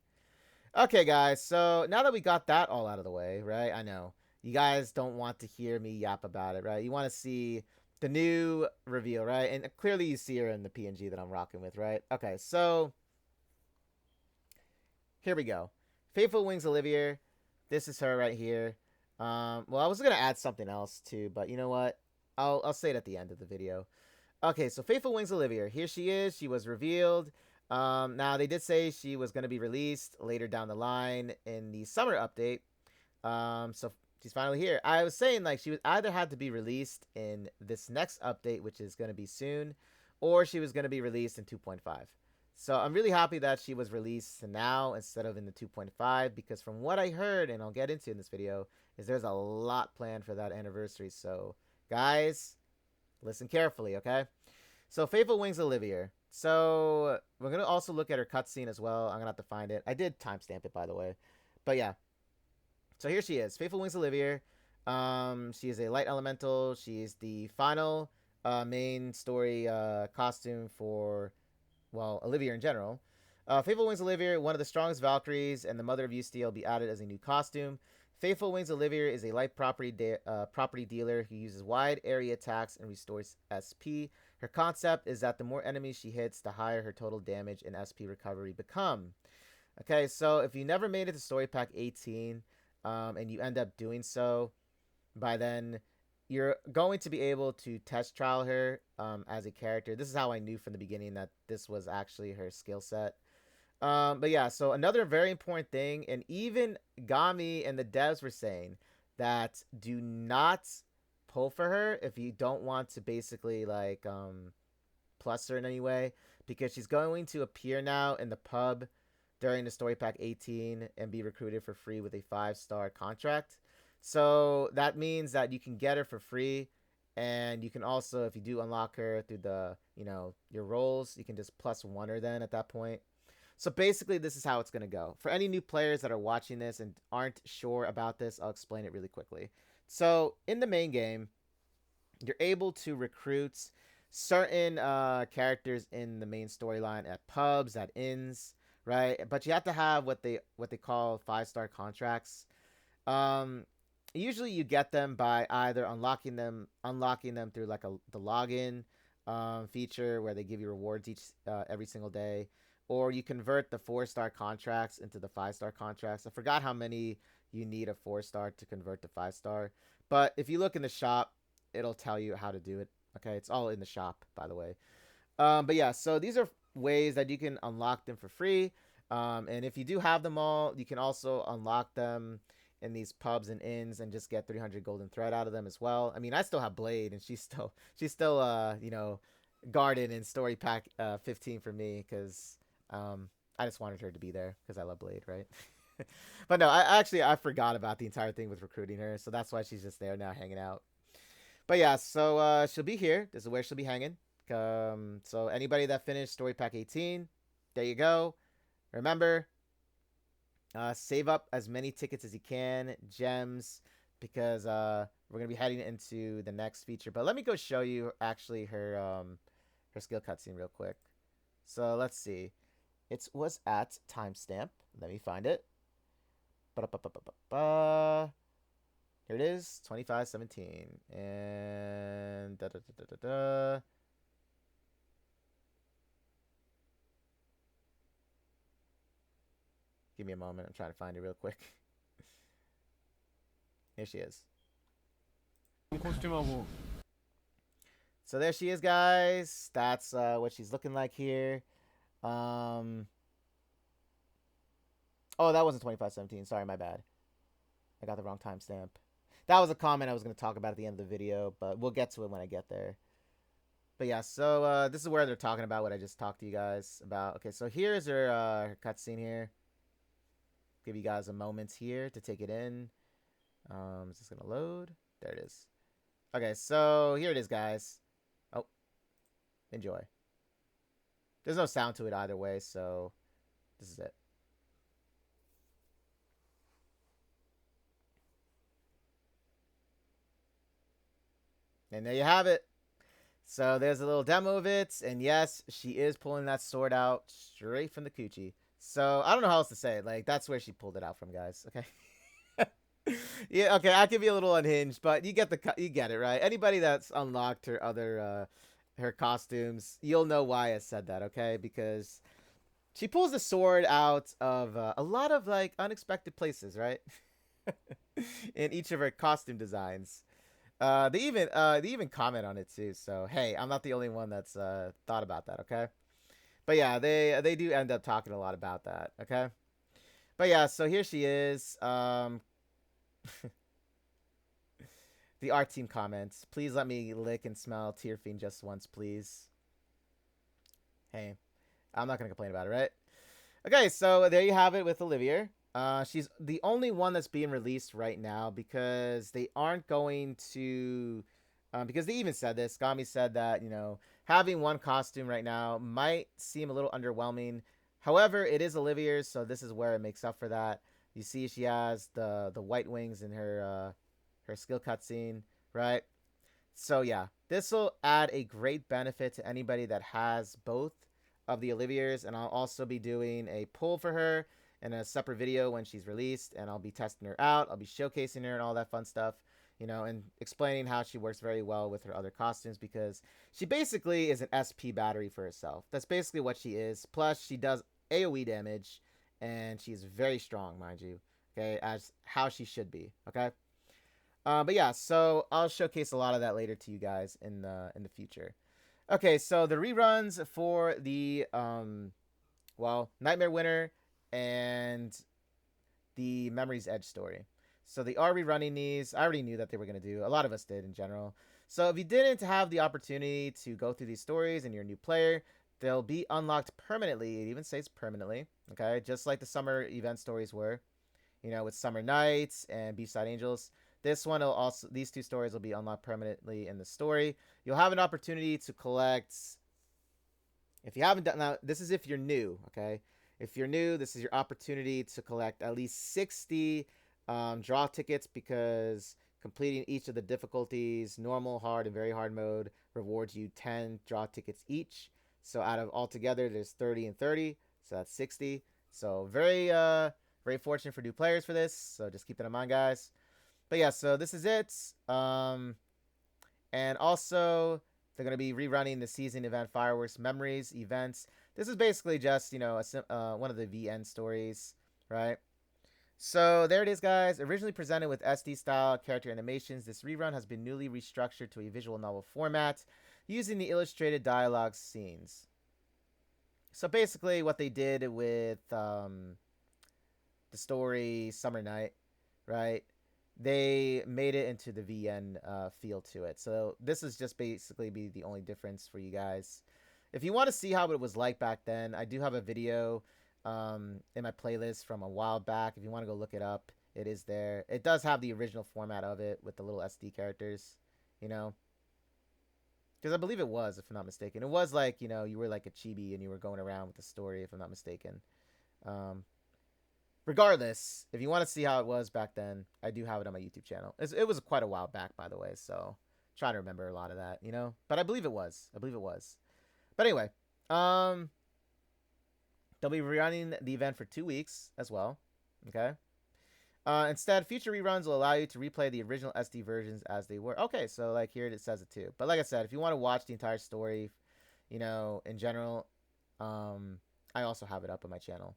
Okay, guys. So now that we got that all out of the way, right? I know you guys don't want to hear me yap about it, right? You want to see the new reveal, right? And clearly you see her in the PNG that I'm rocking with, right? Okay, so here we go. Faithful Wings Olivia. This is her right here. Well, I was gonna add something else too, but you know what? I'll say it at the end of the video. Okay, so Faithful Wings Olivia. Here she is. She was revealed. Now they did say she was gonna be released later down the line in the summer update. So She's finally here. I was saying like she was either had to be released in this next update, which is going to be soon, or she was going to be released in 2.5. So I'm really happy that she was released now instead of in the 2.5 because from what I heard, and I'll get into in this video, is there's a lot planned for that anniversary. So guys, listen carefully, okay? So Faithful Wings Olivia. So we're gonna also look at her cutscene as well. I'm gonna have to find it. I did timestamp it by the way, but yeah. So here she is, Faithful Wings Olivia. She is a light elemental. She's the final main story costume for, well, Olivia in general. Faithful Wings Olivia, one of the strongest Valkyries, and the mother of Eustace will be added as a new costume. Faithful Wings Olivia is a light property dealer who uses wide area attacks and restores SP. Her concept is that the more enemies she hits, the higher her total damage and SP recovery become. Okay, so if you never made it to Story Pack 18, and you end up doing so, by then you're going to be able to test trial her as a character. This is how I knew from the beginning that this was actually her skill set. But yeah, so another very important thing, and even Gami and the devs were saying that do not pull for her if you don't want to basically like plus her in any way, because she's going to appear now in the pub during the story pack 18 and be recruited for free with a 5-star contract. So that means that you can get her for free, and you can also, if you do unlock her through the, you know, your roles, you can just +1 her then at that point. So basically this is how it's going to go. For any new players that are watching this and aren't sure about this, I'll explain it really quickly. So in the main game, you're able to recruit certain characters in the main storyline at pubs, at inns, right? But you have to have what they call 5-star contracts. Usually you get them by either unlocking them through like the login feature where they give you rewards every single day, or you convert the 4-star contracts into the 5-star contracts. I forgot how many you need a 4-star to convert to 5-star, but if you look in the shop, it'll tell you how to do it. Okay, it's all in the shop, by the way. But yeah, so these are ways that you can unlock them for free. And if you do have them all, you can also unlock them in these pubs and inns and just get 300 golden thread out of them as well. I mean, I still have Blade, and she's still you know, guarded in story pack 15 for me, because I just wanted her to be there because I love Blade, right? But no, I forgot about the entire thing with recruiting her, so that's why she's just there now hanging out. But yeah, so she'll be here. This is where she'll be hanging. So anybody that finished story pack 18, there you go. Remember, save up as many tickets as you can, gems, because we're gonna be heading into the next feature. But let me go show you actually her skill cutscene real quick. So let's see. It was at timestamp. Let me find it. Here it is, 25:17, and Give me a moment. I'm trying to find it real quick. Here she is. So there she is, guys. That's what she's looking like here. Oh, that wasn't 25:17. Sorry, my bad. I got the wrong timestamp. That was a comment I was going to talk about at the end of the video, but we'll get to it when I get there. But yeah, so this is where they're talking about what I just talked to you guys about. Okay, so here's her cutscene here. Give you guys a moment here to take it in. Is this going to load? There it is. Okay, so here it is, guys. Oh, enjoy. There's no sound to it either way, so this is it. And there you have it. So there's a little demo of it, and yes, she is pulling that sword out straight from the coochie. So I don't know how else to say it. Like, that's where she pulled it out from, guys. Okay. Yeah. Okay. I'll give you a little unhinged, but you get it, right? Anybody that's unlocked her other her costumes, you'll know why I said that. Okay, because she pulls the sword out of a lot of like unexpected places, right? In each of her costume designs. They even comment on it too. So hey, I'm not the only one that's thought about that. Okay. But yeah, they do end up talking a lot about that, okay? But yeah, so here she is. The art team comments. Please let me lick and smell Tear Fiend just once, please. Hey, I'm not gonna complain about it, right? Okay, so there you have it with Olivia. She's the only one that's being released right now because they aren't going to. Because they even said this. Gami said that having one costume right now might seem a little underwhelming. However, it is Olivia's, so this is where it makes up for that. You see, she has the white wings in her skill cutscene, right? So yeah, this will add a great benefit to anybody that has both of the Oliviers, and I'll also be doing a pull for her in a separate video when she's released, and I'll be testing her out. I'll be showcasing her and all that fun stuff, and explaining how she works very well with her other costumes because she basically is an SP battery for herself. That's basically what she is. Plus, she does AoE damage, and she's very strong, mind you. Okay, as how she should be. Okay. But yeah, so I'll showcase a lot of that later to you guys in the future. Okay, so the reruns for the Nightmare Winter and the Memory's Edge story. So they are rerunning these. I already knew that they were going to do. A lot of us did in general. So if you didn't have the opportunity to go through these stories and you're a new player, they'll be unlocked permanently. It even says permanently. Okay, just like the summer event stories were. With Summer Nights and Beachside Angels. This one will also, these two stories will be unlocked permanently in the story. You'll have an opportunity to collect. If you haven't done, now this is if you're new, okay? If you're new, this is your opportunity to collect at least 60 draw tickets because completing each of the difficulties, normal, hard, and very hard mode, rewards you 10 draw tickets each. So out of altogether, there's 30 and 30, so that's 60. So very fortunate for new players for this, so just keep that in mind, guys. But yeah, so this is it. And also, they're going to be rerunning the season event Fireworks Memories events. This is basically just, one of the VN stories, right? So there it is, guys. Originally presented with SD-style character animations, this rerun has been newly restructured to a visual novel format using the illustrated dialogue scenes. So basically what they did with the story Summer Night, right? They made it into the VN feel to it. So this is just basically be the only difference for you guys. If you want to see how it was like back then, I do have a video in my playlist from a while back. If you want to go look it up, it is there. It does have the original format of it with the little SD characters, Because I believe it was, if I'm not mistaken. It was like, you were like a chibi and you were going around with the story, if I'm not mistaken. Regardless, if you want to see how it was back then, I do have it on my YouTube channel. It was quite a while back, by the way, so try to remember a lot of that, But I believe it was. But anyway, they'll be rerunning the event for 2 weeks as well. Okay. Instead, future reruns will allow you to replay the original SD versions as they were. Okay, so like here it says it too. But like I said, if you want to watch the entire story, in general, I also have it up on my channel.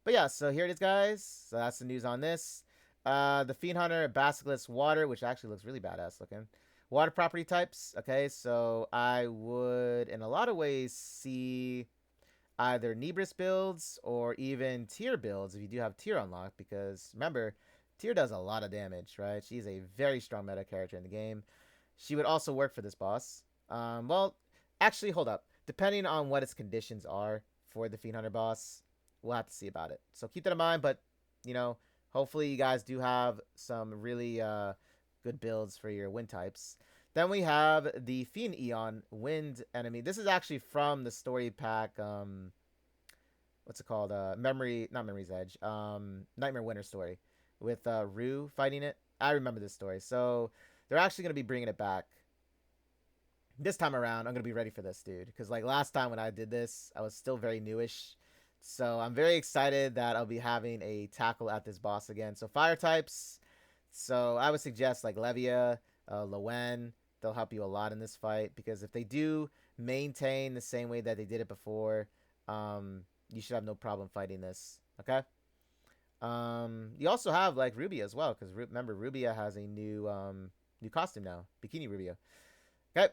But yeah, so here it is, guys. So that's the news on this. The Fiend Hunter Basilisk Water, which actually looks really badass looking. Water property types. Okay, so I would, in a lot of ways, see either Nebris builds or even Tyr builds if you do have Tyr unlocked. Because remember, Tyr does a lot of damage, right? She's a very strong meta character in the game. She would also work for this boss. Well, actually, hold up. Depending on what its conditions are for the Fiend Hunter boss, we'll have to see about it. So keep that in mind, but, hopefully you guys do have some really good builds for your wind types. Then we have the Fiend Eon wind enemy. This is actually from the story pack, what's it called? Not Memory's Edge. Nightmare Winter story with Rue fighting it. I remember this story. So they're actually going to be bringing it back. This time around, I'm going to be ready for this, dude. Because like last time when I did this, I was still very newish. So I'm very excited that I'll be having a tackle at this boss again. So fire types. So I would suggest like Levia, Lowen. They'll help you a lot in this fight. Because if they do maintain the same way that they did it before, you should have no problem fighting this. Okay? You also have like Rubia as well. Because remember, Rubia has a new costume now. Bikini Rubia. Okay.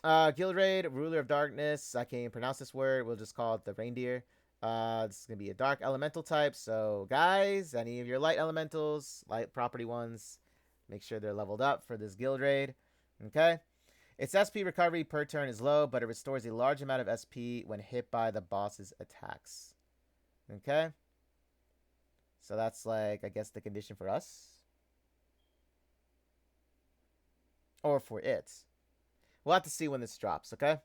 Gildraid, Ruler of Darkness. I can't even pronounce this word. We'll just call it the Reindeer. This is going to be a dark elemental type. So, guys, any of your light elementals, light property ones, Make sure they're leveled up for this guild raid. Okay. Its SP recovery per turn is low, but it restores a large amount of SP when hit by the boss's attacks. Okay. So that's like, I guess, the condition for us. Or for it. We'll have to see when this drops, okay?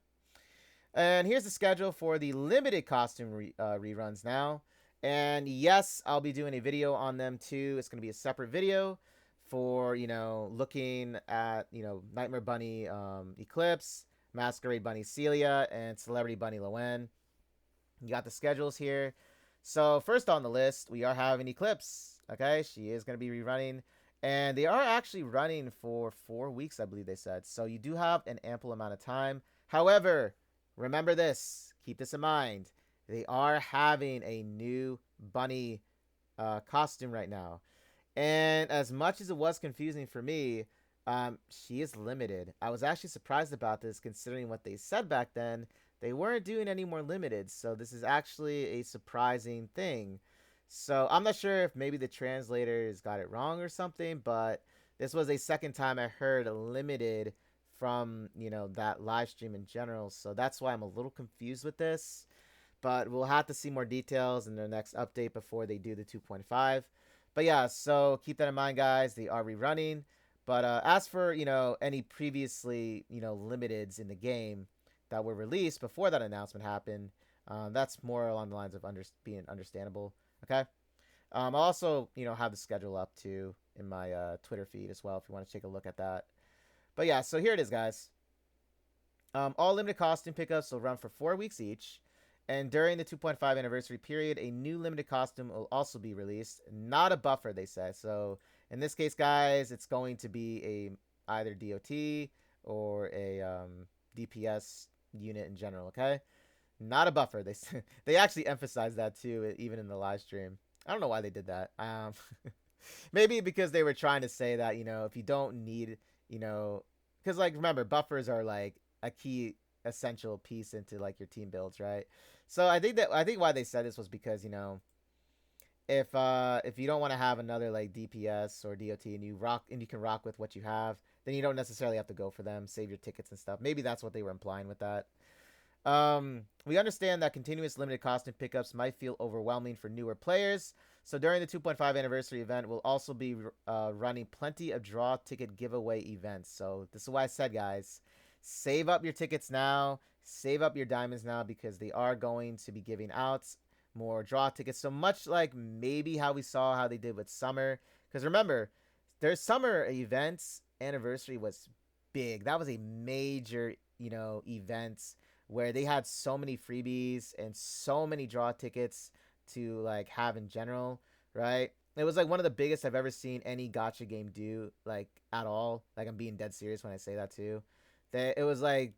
And here's the schedule for the limited costume reruns now. And yes, I'll be doing a video on them too. It's going to be a separate video for, looking at, Nightmare Bunny Eclipse, Masquerade Bunny Celia, and Celebrity Bunny Lowen. You got the schedules here. So first on the list, we are having Eclipse. Okay, she is going to be rerunning. And they are actually running for 4 weeks, I believe they said. So you do have an ample amount of time. However, remember this. Keep this in mind. They are having a new bunny costume right now. And as much as it was confusing for me, she is limited. I was actually surprised about this considering what they said back then. They weren't doing any more limited. So this is actually a surprising thing. So I'm not sure if maybe the translators got it wrong or something, but this was a second time I heard limited from, that live stream in general. So that's why I'm a little confused with this. But we'll have to see more details in the next update before they do the 2.5. But yeah, so keep that in mind, guys. They are rerunning. But as for, any previously, limiteds in the game that were released before that announcement happened, that's more along the lines of being understandable. Okay. I'll also, have the schedule up too in my Twitter feed as well if you want to take a look at that. But yeah, so here it is, guys. All limited costume pickups will run for 4 weeks each. And during the 2.5 anniversary period, a new limited costume will also be released. Not a buffer, they say. So in this case, guys, it's going to be either DOT or a DPS unit in general, okay? Not a buffer. They actually emphasized that too, even in the live stream. I don't know why they did that. Maybe because they were trying to say that, if you don't need, because remember, buffers are like a key essential piece into like your team builds, right? So I think why they said this was because, if you don't want to have another like DPS or DOT and you can rock with what you have, then you don't necessarily have to go for them, save your tickets and stuff. Maybe that's what they were implying with that. We understand that continuous limited costume pickups might feel overwhelming for newer players. So during the 2.5 anniversary event, we'll also be running plenty of draw ticket giveaway events. So this is why I said, guys, save up your tickets now, save up your diamonds now, because they are going to be giving out more draw tickets. So much like maybe how we saw how they did with summer. Because remember, their summer events anniversary was big. That was a major, event where they had so many freebies and so many draw tickets to like have in general, right? It was like one of the biggest I've ever seen any gacha game do, like at all. Like I'm being dead serious when I say that too. That it was like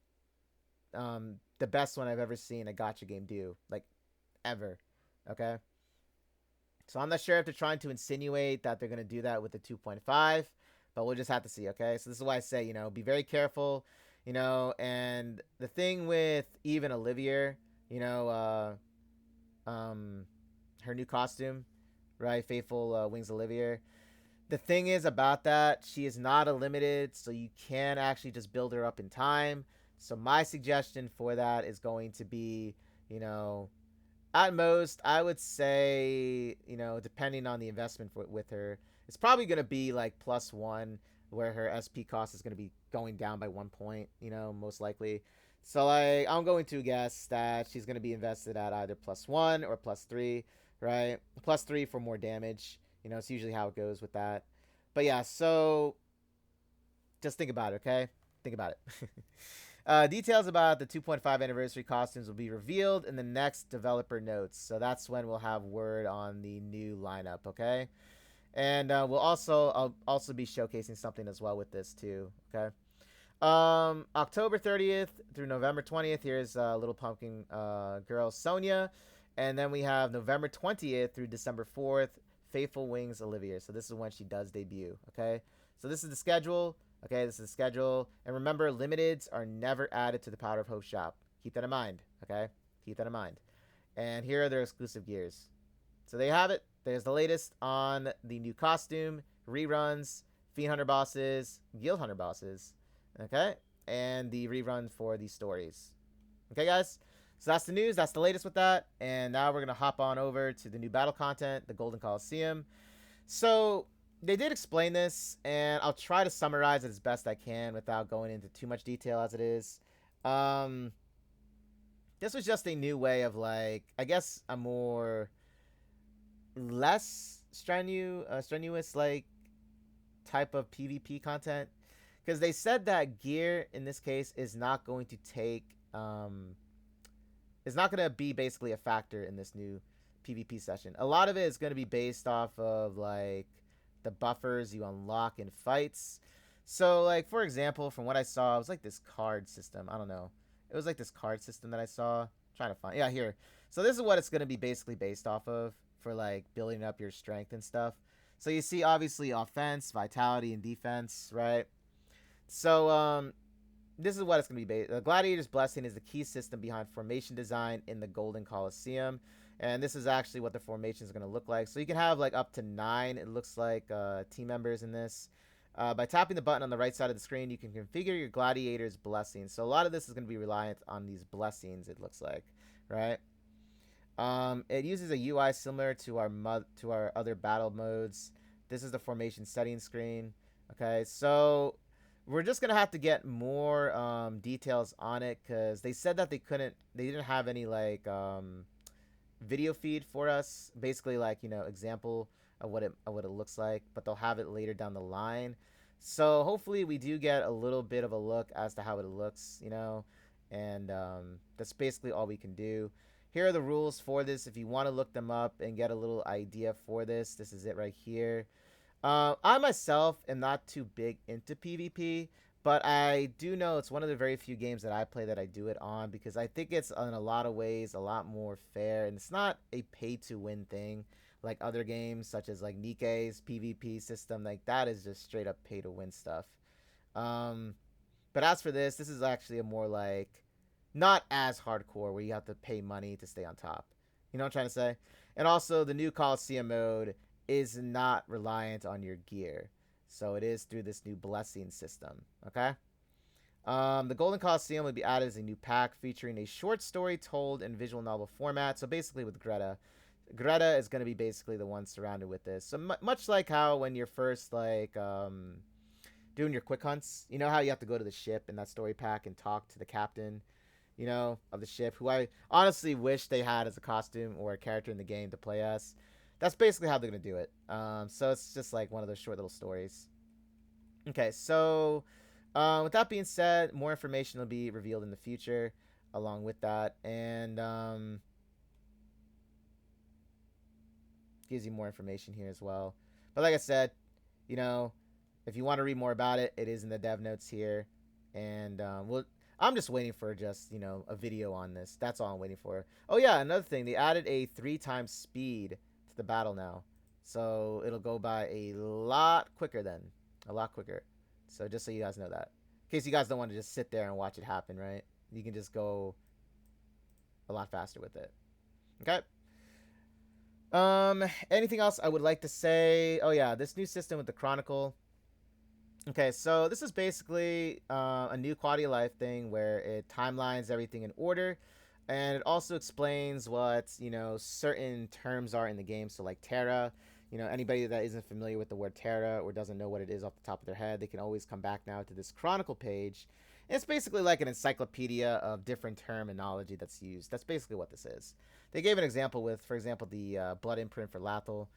the best one I've ever seen a gacha game do, like ever. Okay. So I'm not sure if they're trying to insinuate that they're gonna do that with the 2.5, but we'll just have to see. Okay. So this is why I say, be very careful. And the thing with even Olivia, her new costume, right? Faithful Wings Olivia. The thing is about that, she is not a limited, so you can actually just build her up in time. So my suggestion for that is going to be, at most, I would say, depending on the investment with her, it's probably going to be like +1, where her SP cost is going to be going down by 1 point, most likely. So like, I'm going to guess that she's going to be invested at either +1 or +3, right? +3 for more damage. It's usually how it goes with that. But yeah, so just think about it, okay? Think about it. Details about the 2.5 anniversary costumes will be revealed in the next developer notes. So that's when we'll have word on the new lineup, okay? And I'll also be showcasing something as well with this too, okay? October 30th through November 20th, here's Little Pumpkin girl Sonia. And then we have November 20th through December 4th, Faithful Wings Olivia. So this is when she does debut, okay? So this is the schedule, okay? This is the schedule. And remember, limiteds are never added to the Powder of Hope shop. Keep that in mind, okay? Keep that in mind. And here are their exclusive gears. So there you have it. There's the latest on the new costume, reruns, Fiend Hunter bosses, Guild Hunter bosses. Okay, and the rerun for the stories. Okay, guys. So that's the news. That's the latest with that. And now we're gonna hop on over to the new battle content, the Golden Coliseum. So they did explain this, and I'll try to summarize it as best I can without going into too much detail as it is. Um, this was just a new way of, like, I guess a more less strenuous like type of PvP content, because they said that gear in this case is not going to take is not going to be basically a factor in this new PvP session. A lot of it is going to be based off of like the buffers you unlock in fights. So, like, for example, from what I saw, it was like this card system. I don't know. It was like this card system that I saw. I'm trying to find. Yeah, here. So this is what it's going to be basically based off of for like building up your strength and stuff. So you see, obviously, offense, vitality, and defense, right? So this is what it's going to be based. The Gladiator's Blessing is the key system behind formation design in the Golden Coliseum. And this is actually what the formation is going to look like. So you can have like up to 9, it looks like, team members in this. By tapping the button on the right side of the screen, you can configure your Gladiator's Blessing. So a lot of this is going to be reliant on these blessings, it looks like, right? It uses a UI similar to our other battle modes. This is the formation settings screen. Okay, so we're just gonna have to get more details on it, because they said that they didn't have any like video feed for us, basically like, you know, example of what it looks like, but they'll have it later down the line. So hopefully we do get a little bit of a look as to how it looks, you know, and that's basically all we can do. Here are the rules for this. If you want to look them up and get a little idea for this, this is it right here. I myself am not too big into PvP, but I do know it's one of the very few games that I play that I do it on, because I think it's in a lot of ways a lot more fair, and it's not a pay-to-win thing like other games such as like Nikkei's PvP system. Like, that is just straight up pay-to-win stuff. But as for this is actually a more like not as hardcore where you have to pay money to stay on top. You know what I'm trying to say? And also, the new Coliseum mode is not reliant on your gear. So it is through this new blessing system. Okay? The Golden Coliseum will be added as a new pack featuring a short story told in visual novel format. So basically with Greta. Greta is going to be basically the one surrounded with this. So much like how when you're first like doing your quick hunts, you know how you have to go to the ship in that story pack and talk to the captain, you know, of the ship, who I honestly wish they had as a costume or a character in the game to play as. That's basically how they're going to do it. So it's just like one of those short little stories. Okay, so with that being said, more information will be revealed in the future along with that. And gives you more information here as well. But like I said, you know, if you want to read more about it, it is in the dev notes here. And I'm just waiting for just, you know, a video on this. That's all I'm waiting for. Oh yeah, another thing, they added a 3 times speed to the battle now. So it'll go by a lot quicker then. A lot quicker. So just so you guys know that. In case you guys don't want to just sit there and watch it happen, right? You can just go a lot faster with it. Okay? Anything else I would like to say? Oh yeah, this new system with the Chronicle. Okay, so this is basically a new quality of life thing where it timelines everything in order, and it also explains what, you know, certain terms are in the game. So like Terra, you know, anybody that isn't familiar with the word Terra or doesn't know what it is off the top of their head, they can always come back now to this Chronicle page. And it's basically like an encyclopedia of different terminology that's used. That's basically what this is. They gave an example with, for example, the blood imprint for Lathel.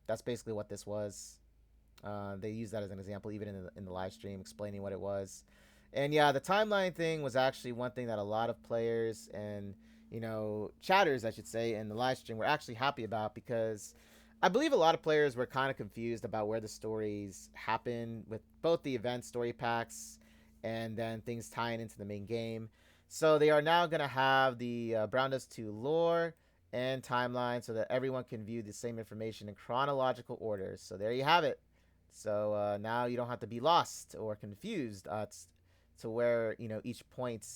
That's basically what this was. They used that as an example even in the live stream, explaining what it was. And yeah, the timeline thing was actually one thing that a lot of players and, you know, chatters, I should say, in the live stream were actually happy about, because I believe a lot of players were kind of confused about where the stories happen with both the event story packs and then things tying into the main game. So they are now going to have the Brown Dust 2 lore and timeline so that everyone can view the same information in chronological order. So there you have it. So now you don't have to be lost or confused to where, you know, each point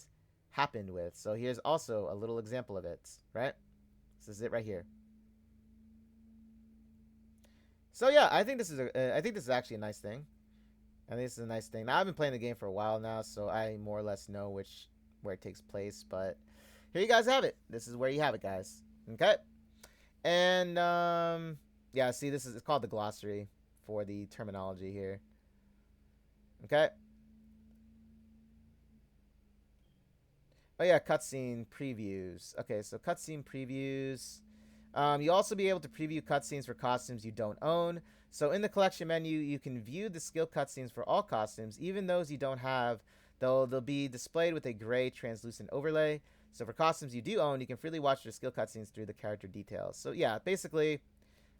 happened with. So here's also a little example of it, right? This is it right here. So yeah, I think this is actually a nice thing. I think this is a nice thing. Now I've been playing the game for a while now, so I more or less know where it takes place. But here you guys have it. This is where you have it, guys. Okay. And yeah, see, this is it's called the glossary for the terminology here. Okay. Oh yeah, cutscene previews. Okay, so cutscene previews. You'll also be able to preview cutscenes for costumes you don't own. So in the collection menu, you can view the skill cutscenes for all costumes, even those you don't have, though they'll be displayed with a gray translucent overlay. So for costumes you do own, you can freely watch your skill cutscenes through the character details. So yeah, basically,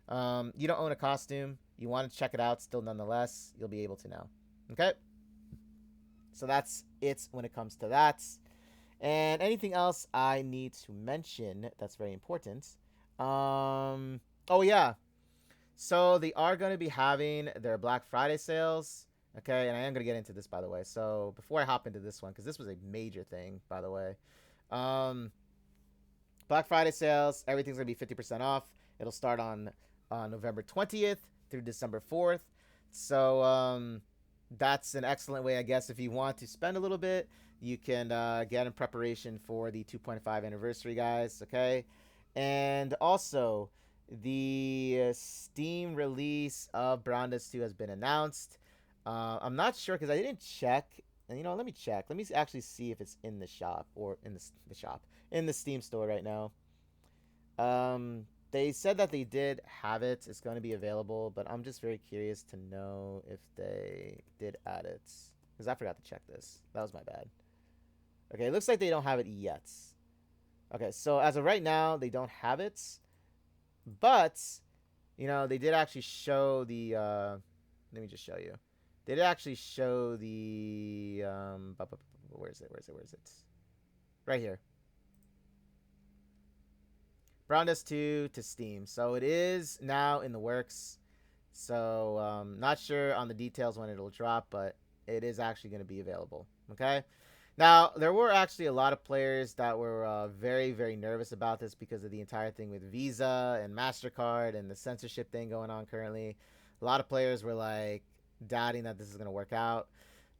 you don't own a costume. You want to check it out still nonetheless, you'll be able to now. Okay? So that's it when it comes to that. And anything else I need to mention that's very important. Oh yeah. So they are going to be having their Black Friday sales. Okay, and I am going to get into this, by the way. So before I hop into this one, because this was a major thing, by the way. Um, Black Friday sales, everything's going to be 50% off. It'll start on November 20th through December 4th. So that's an excellent way, I guess, if you want to spend a little bit. You can get in preparation for the 2.5 anniversary, guys, okay? And also, the Steam release of Brown Dust 2 has been announced. I'm not sure because I didn't check. And let me check. Let me actually see if it's in the shop or in the shop in the Steam store right now. They said that they did have it. It's going to be available, but I'm just very curious to know if they did add it because I forgot to check this. That was my bad. Okay, it looks like they don't have it yet. Okay, so as of right now, they don't have it, but they did actually show the. Let me just show you. They did actually show the. Where is it? Where is it? Where is it? Right here. Brown Dust 2 to Steam. So it is now in the works. So not sure on the details when it'll drop, but it is actually going to be available. Okay. Now, there were actually a lot of players that were very, very nervous about this because of the entire thing with Visa and MasterCard and the censorship thing going on currently. A lot of players were like doubting that this is going to work out.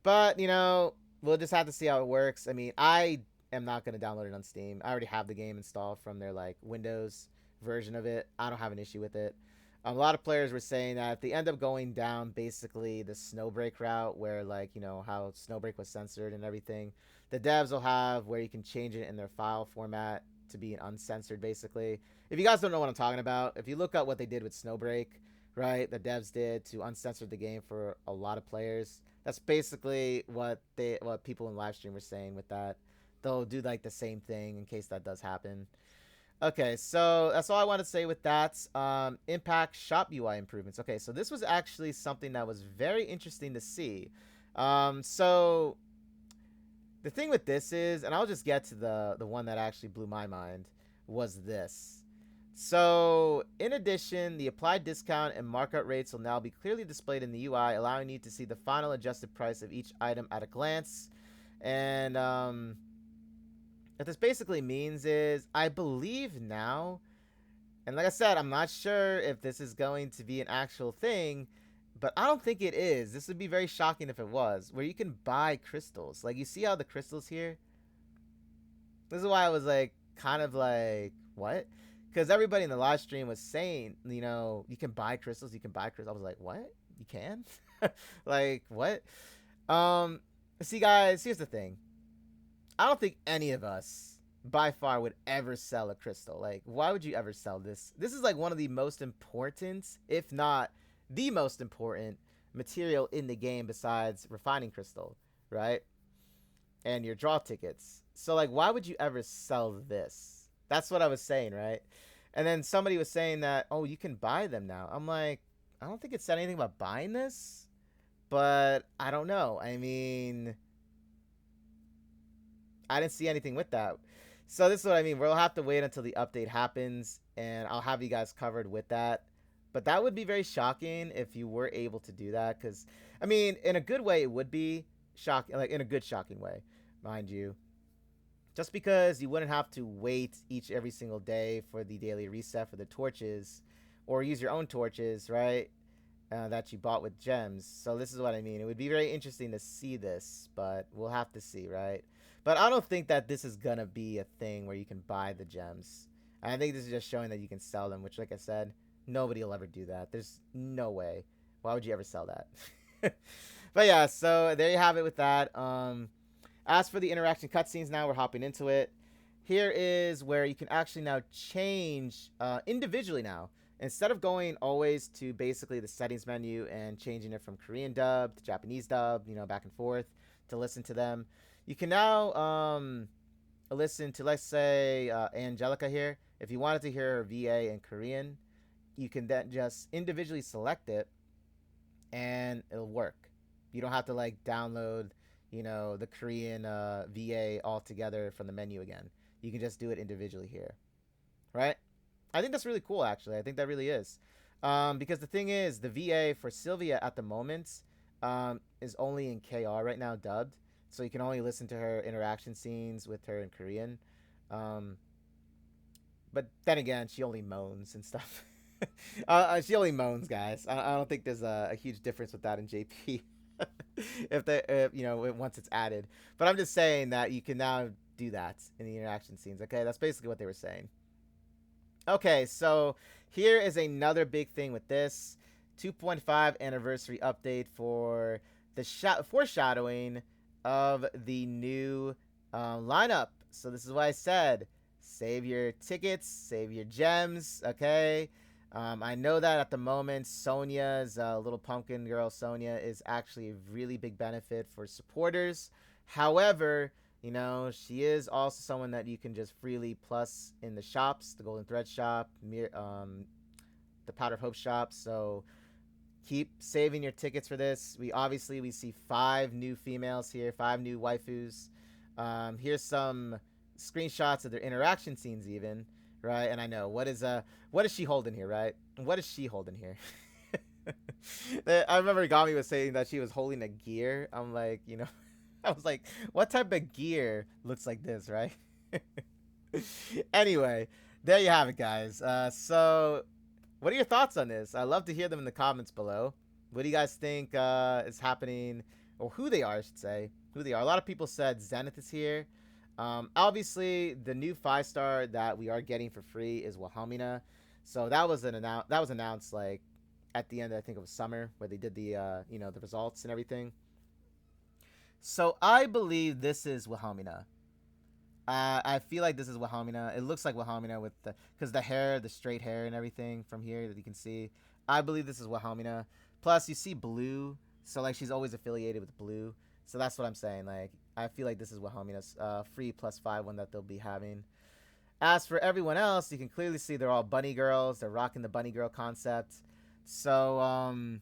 But, we'll just have to see how it works. I mean, I am not going to download it on Steam. I already have the game installed from their like Windows version of it. I don't have an issue with it. A lot of players were saying that if they end up going down basically the Snowbreak route where how Snowbreak was censored and everything, the devs will have where you can change it in their file format to be uncensored basically. If you guys don't know what I'm talking about, if you look up what they did with Snowbreak, right, the devs did to uncensor the game for a lot of players, that's basically what people in live stream were saying with that. They'll do like the same thing in case that does happen. Okay, so that's all I want to say with that. Impact shop UI improvements. Okay, so this was actually something that was very interesting to see. So the thing with this is, and I'll just get to the one that actually blew my mind, was this. So in addition, the applied discount and markup rates will now be clearly displayed in the UI, allowing you to see the final adjusted price of each item at a glance. And what this basically means is, I believe now, and like I said, I'm not sure if this is going to be an actual thing, but I don't think it is. This would be very shocking if it was, where you can buy crystals. Like, you see how the crystals here? This is why I was like, kind of like, what? Because everybody in the live stream was saying, you can buy crystals, you can buy crystals. I was like, what? You can? Like, what? See, guys, here's the thing. I don't think any of us by far would ever sell a crystal. Like, why would you ever sell this? This is like one of the most important, if not the most important material in the game besides refining crystal, right? And your draw tickets. So like, why would you ever sell this? That's what I was saying, right? And then somebody was saying that, oh, you can buy them now. I'm like, I don't think it said anything about buying this, but I don't know. I mean, I didn't see anything with that. So this is what I mean. We'll have to wait until the update happens, and I'll have you guys covered with that. But that would be very shocking if you were able to do that. Because, I mean, in a good way, it would be shocking. Like, in a good, shocking way, mind you. Just because you wouldn't have to wait every single day for the daily reset for the torches. Or use your own torches, right? that you bought with gems. So this is what I mean. It would be very interesting to see this, but we'll have to see, right? But I don't think that this is gonna be a thing where you can buy the gems. I think this is just showing that you can sell them, which, like I said, nobody will ever do that. There's no way. Why would you ever sell that? But yeah, so there you have it with that. As for the interaction cutscenes, now we're hopping into it. Here is where you can actually now change individually now. Instead of going always to basically the settings menu and changing it from Korean dub to Japanese dub, back and forth to listen to them, you can now listen to, let's say, Angelica here. If you wanted to hear her VA in Korean, you can then just individually select it and it'll work. You don't have to like download, the Korean VA all together from the menu again. You can just do it individually here, right? I think that's really cool, actually. I think that really is. Because the thing is, the VA for Sylvia at the moment is only in KR right now, dubbed. So you can only listen to her interaction scenes with her in Korean. But then again, she only moans and stuff. She only moans, guys. I don't think there's a huge difference with that in JP. Once it's added. But I'm just saying that you can now do that in the interaction scenes. Okay, that's basically what they were saying. Okay, so here is another big thing with this 2.5 anniversary update for the foreshadowing of the new lineup. So this is what I said. Save your tickets, save your gems, okay? I know that at the moment, Sonia's little pumpkin girl, Sonia, is actually a really big benefit for supporters. However, she is also someone that you can just freely plus in the shops, the Golden Thread shop, the Powder of Hope shop. So keep saving your tickets for this. We see 5 new females here, 5 new waifus. Here's some screenshots of their interaction scenes even, right? And I know, what is she holding here, right? What is she holding here? I remember Gami was saying that she was holding a gear. I'm like, I was like, what type of gear looks like this, right? Anyway, there you have it, guys. So what are your thoughts on this? I'd love to hear them in the comments below. What do you guys think is happening, or who they are, I should say. Who they are. A lot of people said Zenith is here. Obviously, the new 5-star that we are getting for free is Wilhelmina. So that was announced like at the end, I think it was summer, where they did the the results and everything. So I believe this is Wilhelmina. I feel like this is Wilhelmina. It looks like Wilhelmina with because the hair, the straight hair and everything from here that you can see. I believe this is Wilhelmina. Plus, you see blue, so like she's always affiliated with blue. So that's what I'm saying. Like, I feel like this is Wilhelmina's free +5 one that they'll be having. As for everyone else, you can clearly see they're all bunny girls. They're rocking the bunny girl concept. So,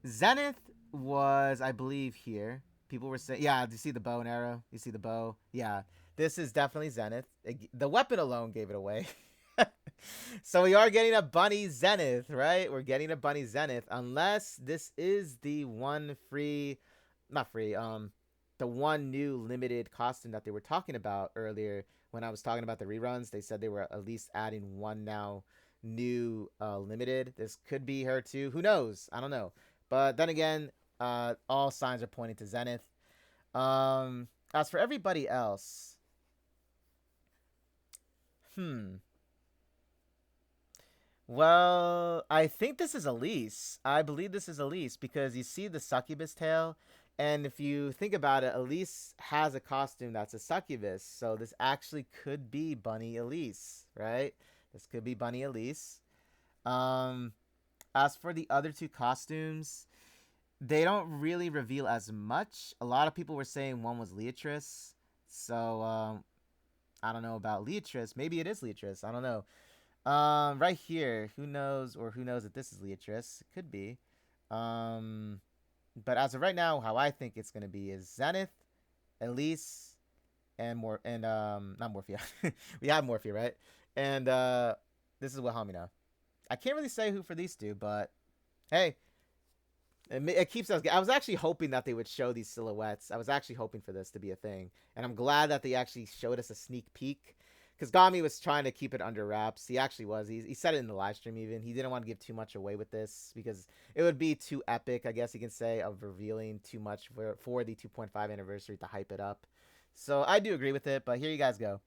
Zenith was, I believe, here. People were saying, yeah, do you see the bow and arrow? You see the bow? Yeah, this is definitely Zenith. The weapon alone gave it away. So we are getting a bunny Zenith, right? We're getting a bunny Zenith, unless this is the one free, not free, the one new limited costume that they were talking about earlier when I was talking about the reruns. They said they were at least adding one now new limited. This could be her too. Who knows? I don't know. But then again, all signs are pointing to Zenith. As for everybody else, well, I think this is Elise. I believe this is Elise because you see the succubus tail. And if you think about it, Elise has a costume that's a succubus. So this actually could be Bunny Elise, right? This could be Bunny Elise. As for the other 2 costumes, they don't really reveal as much. A lot of people were saying one was Leatrice. So, I don't know about Leatrice. Maybe it is Leatrice. I don't know. Right here, who knows if this is Leatrice? It could be. But as of right now, how I think it's gonna be is Zenith, Elise, and not Morphia. We have Morphia, right? And this is Wilhelmina. I can't really say who for these 2, but hey, it keeps us. I was actually hoping that they would show these silhouettes. I was actually hoping for this to be a thing, and I'm glad that they actually showed us a sneak peek. because Gami was trying to keep it under wraps. He actually was. He said it in the live stream even. He didn't want to give too much away with this because it would be too epic, I guess you can say, of revealing too much for the 2.5 anniversary to hype it up. So I do agree with it, but here you guys go.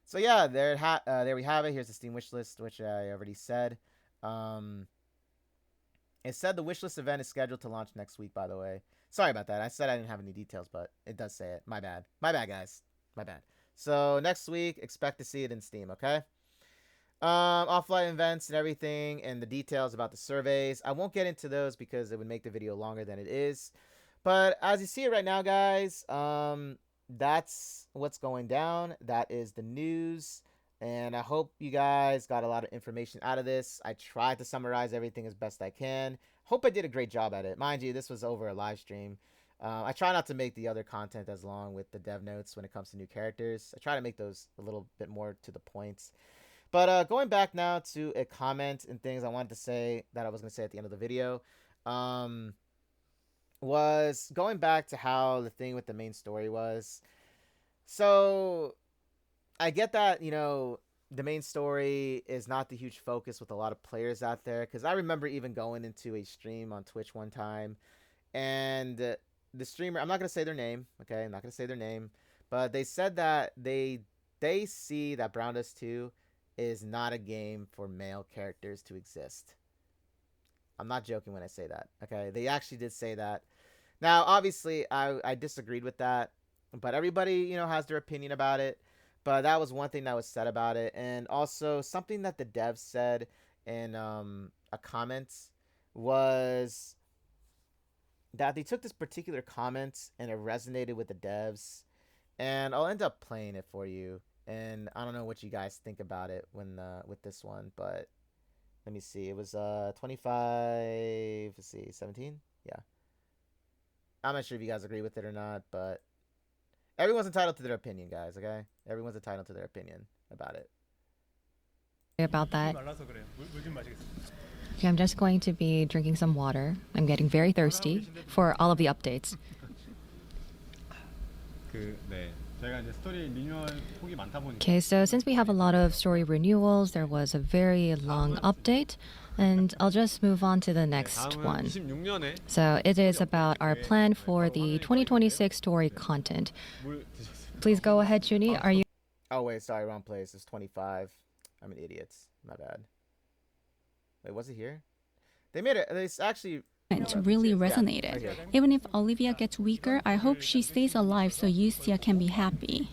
So yeah, there we have it. Here's the Steam wishlist, which I already said. It said the wishlist event is scheduled to launch next week, by the way. Sorry about that. I said I didn't have any details, but it does say it. My bad. My bad, guys. My bad. So next week, expect to see it in Steam, okay? Offline events and everything and the details about the surveys. I won't get into those because it would make the video longer than it is. But as you see it right now, guys, that's what's going down. That is the news. And I hope you guys got a lot of information out of this. I tried to summarize everything as best I can. Hope I did a great job at it. Mind you, this was over a live stream. I try not to make the other content as long with the dev notes when it comes to new characters. I try to make those a little bit more to the points. But going back now to a comment and things I wanted to say that I was going to say at the end of the video, was going back to how the thing with the main story was. So I get that, the main story is not the huge focus with a lot of players out there. Because I remember even going into a stream on Twitch one time, and the streamer, I'm not going to say their name, okay? I'm not going to say their name. But they said that they see that Brown Dust 2 is not a game for male characters to exist. I'm not joking when I say that, okay? They actually did say that. Now, obviously, I disagreed with that. But everybody, has their opinion about it. But that was one thing that was said about it. And also, something that the devs said in a comment was that they took this particular comment and it resonated with the devs. And I'll end up playing it for you. And I don't know what you guys think about it when with this one. But let me see. It was 25, let's see, 17? Yeah. I'm not sure if you guys agree with it or not, but everyone's entitled to their opinion, guys, okay? Everyone's entitled to their opinion about it. About that. Okay, I'm just going to be drinking some water. I'm getting very thirsty for all of the updates. Okay, so since we have a lot of story renewals, there was a very long update, and I'll just move on to the next one. So it is about our plan for the 2026 story content. Please go ahead, Junie. Are you... Oh, wait, sorry, wrong place. It's 25. I'm an idiot. My bad. Wait, was it here? They made it. It's actually... really resonated. Yeah, right. Even if Olivia gets weaker, I hope she stays alive so Yusia can be happy.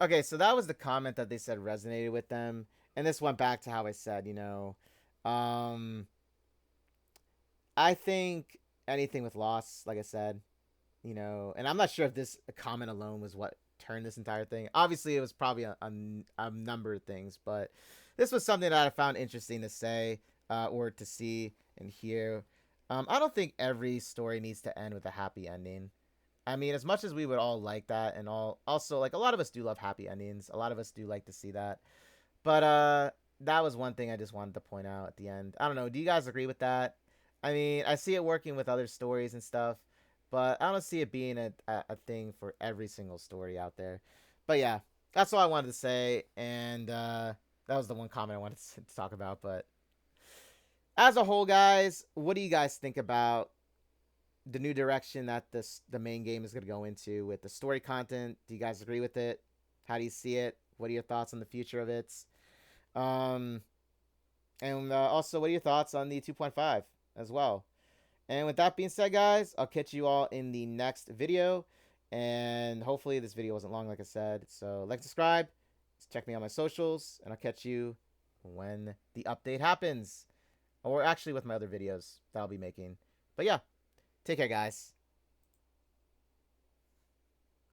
Okay, so that was the comment that they said resonated with them. And this went back to how I said, I think anything with loss, like I said, and I'm not sure if this comment alone was what turned this entire thing. Obviously, it was probably a number of things, but this was something that I found interesting to say or to see and hear. I don't think every story needs to end with a happy ending. I mean, as much as we would all like that, and also, like, a lot of us do love happy endings. A lot of us do like to see that. But that was one thing I just wanted to point out at the end. I don't know. Do you guys agree with that? I mean, I see it working with other stories and stuff, but I don't see it being a thing for every single story out there. But yeah, that's all I wanted to say, and that was the one comment I wanted to talk about. But as a whole, guys, what do you guys think about the new direction that the main game is going to go into with the story content? Do you guys agree with it? How do you see it? What are your thoughts on the future of it? And also, what are your thoughts on the 2.5 as well? And with that being said, guys, I'll catch you all in the next video. And hopefully this video wasn't long, like I said. So like, subscribe, check me on my socials, and I'll catch you when the update happens. Or actually with my other videos that I'll be making. But yeah, take care, guys.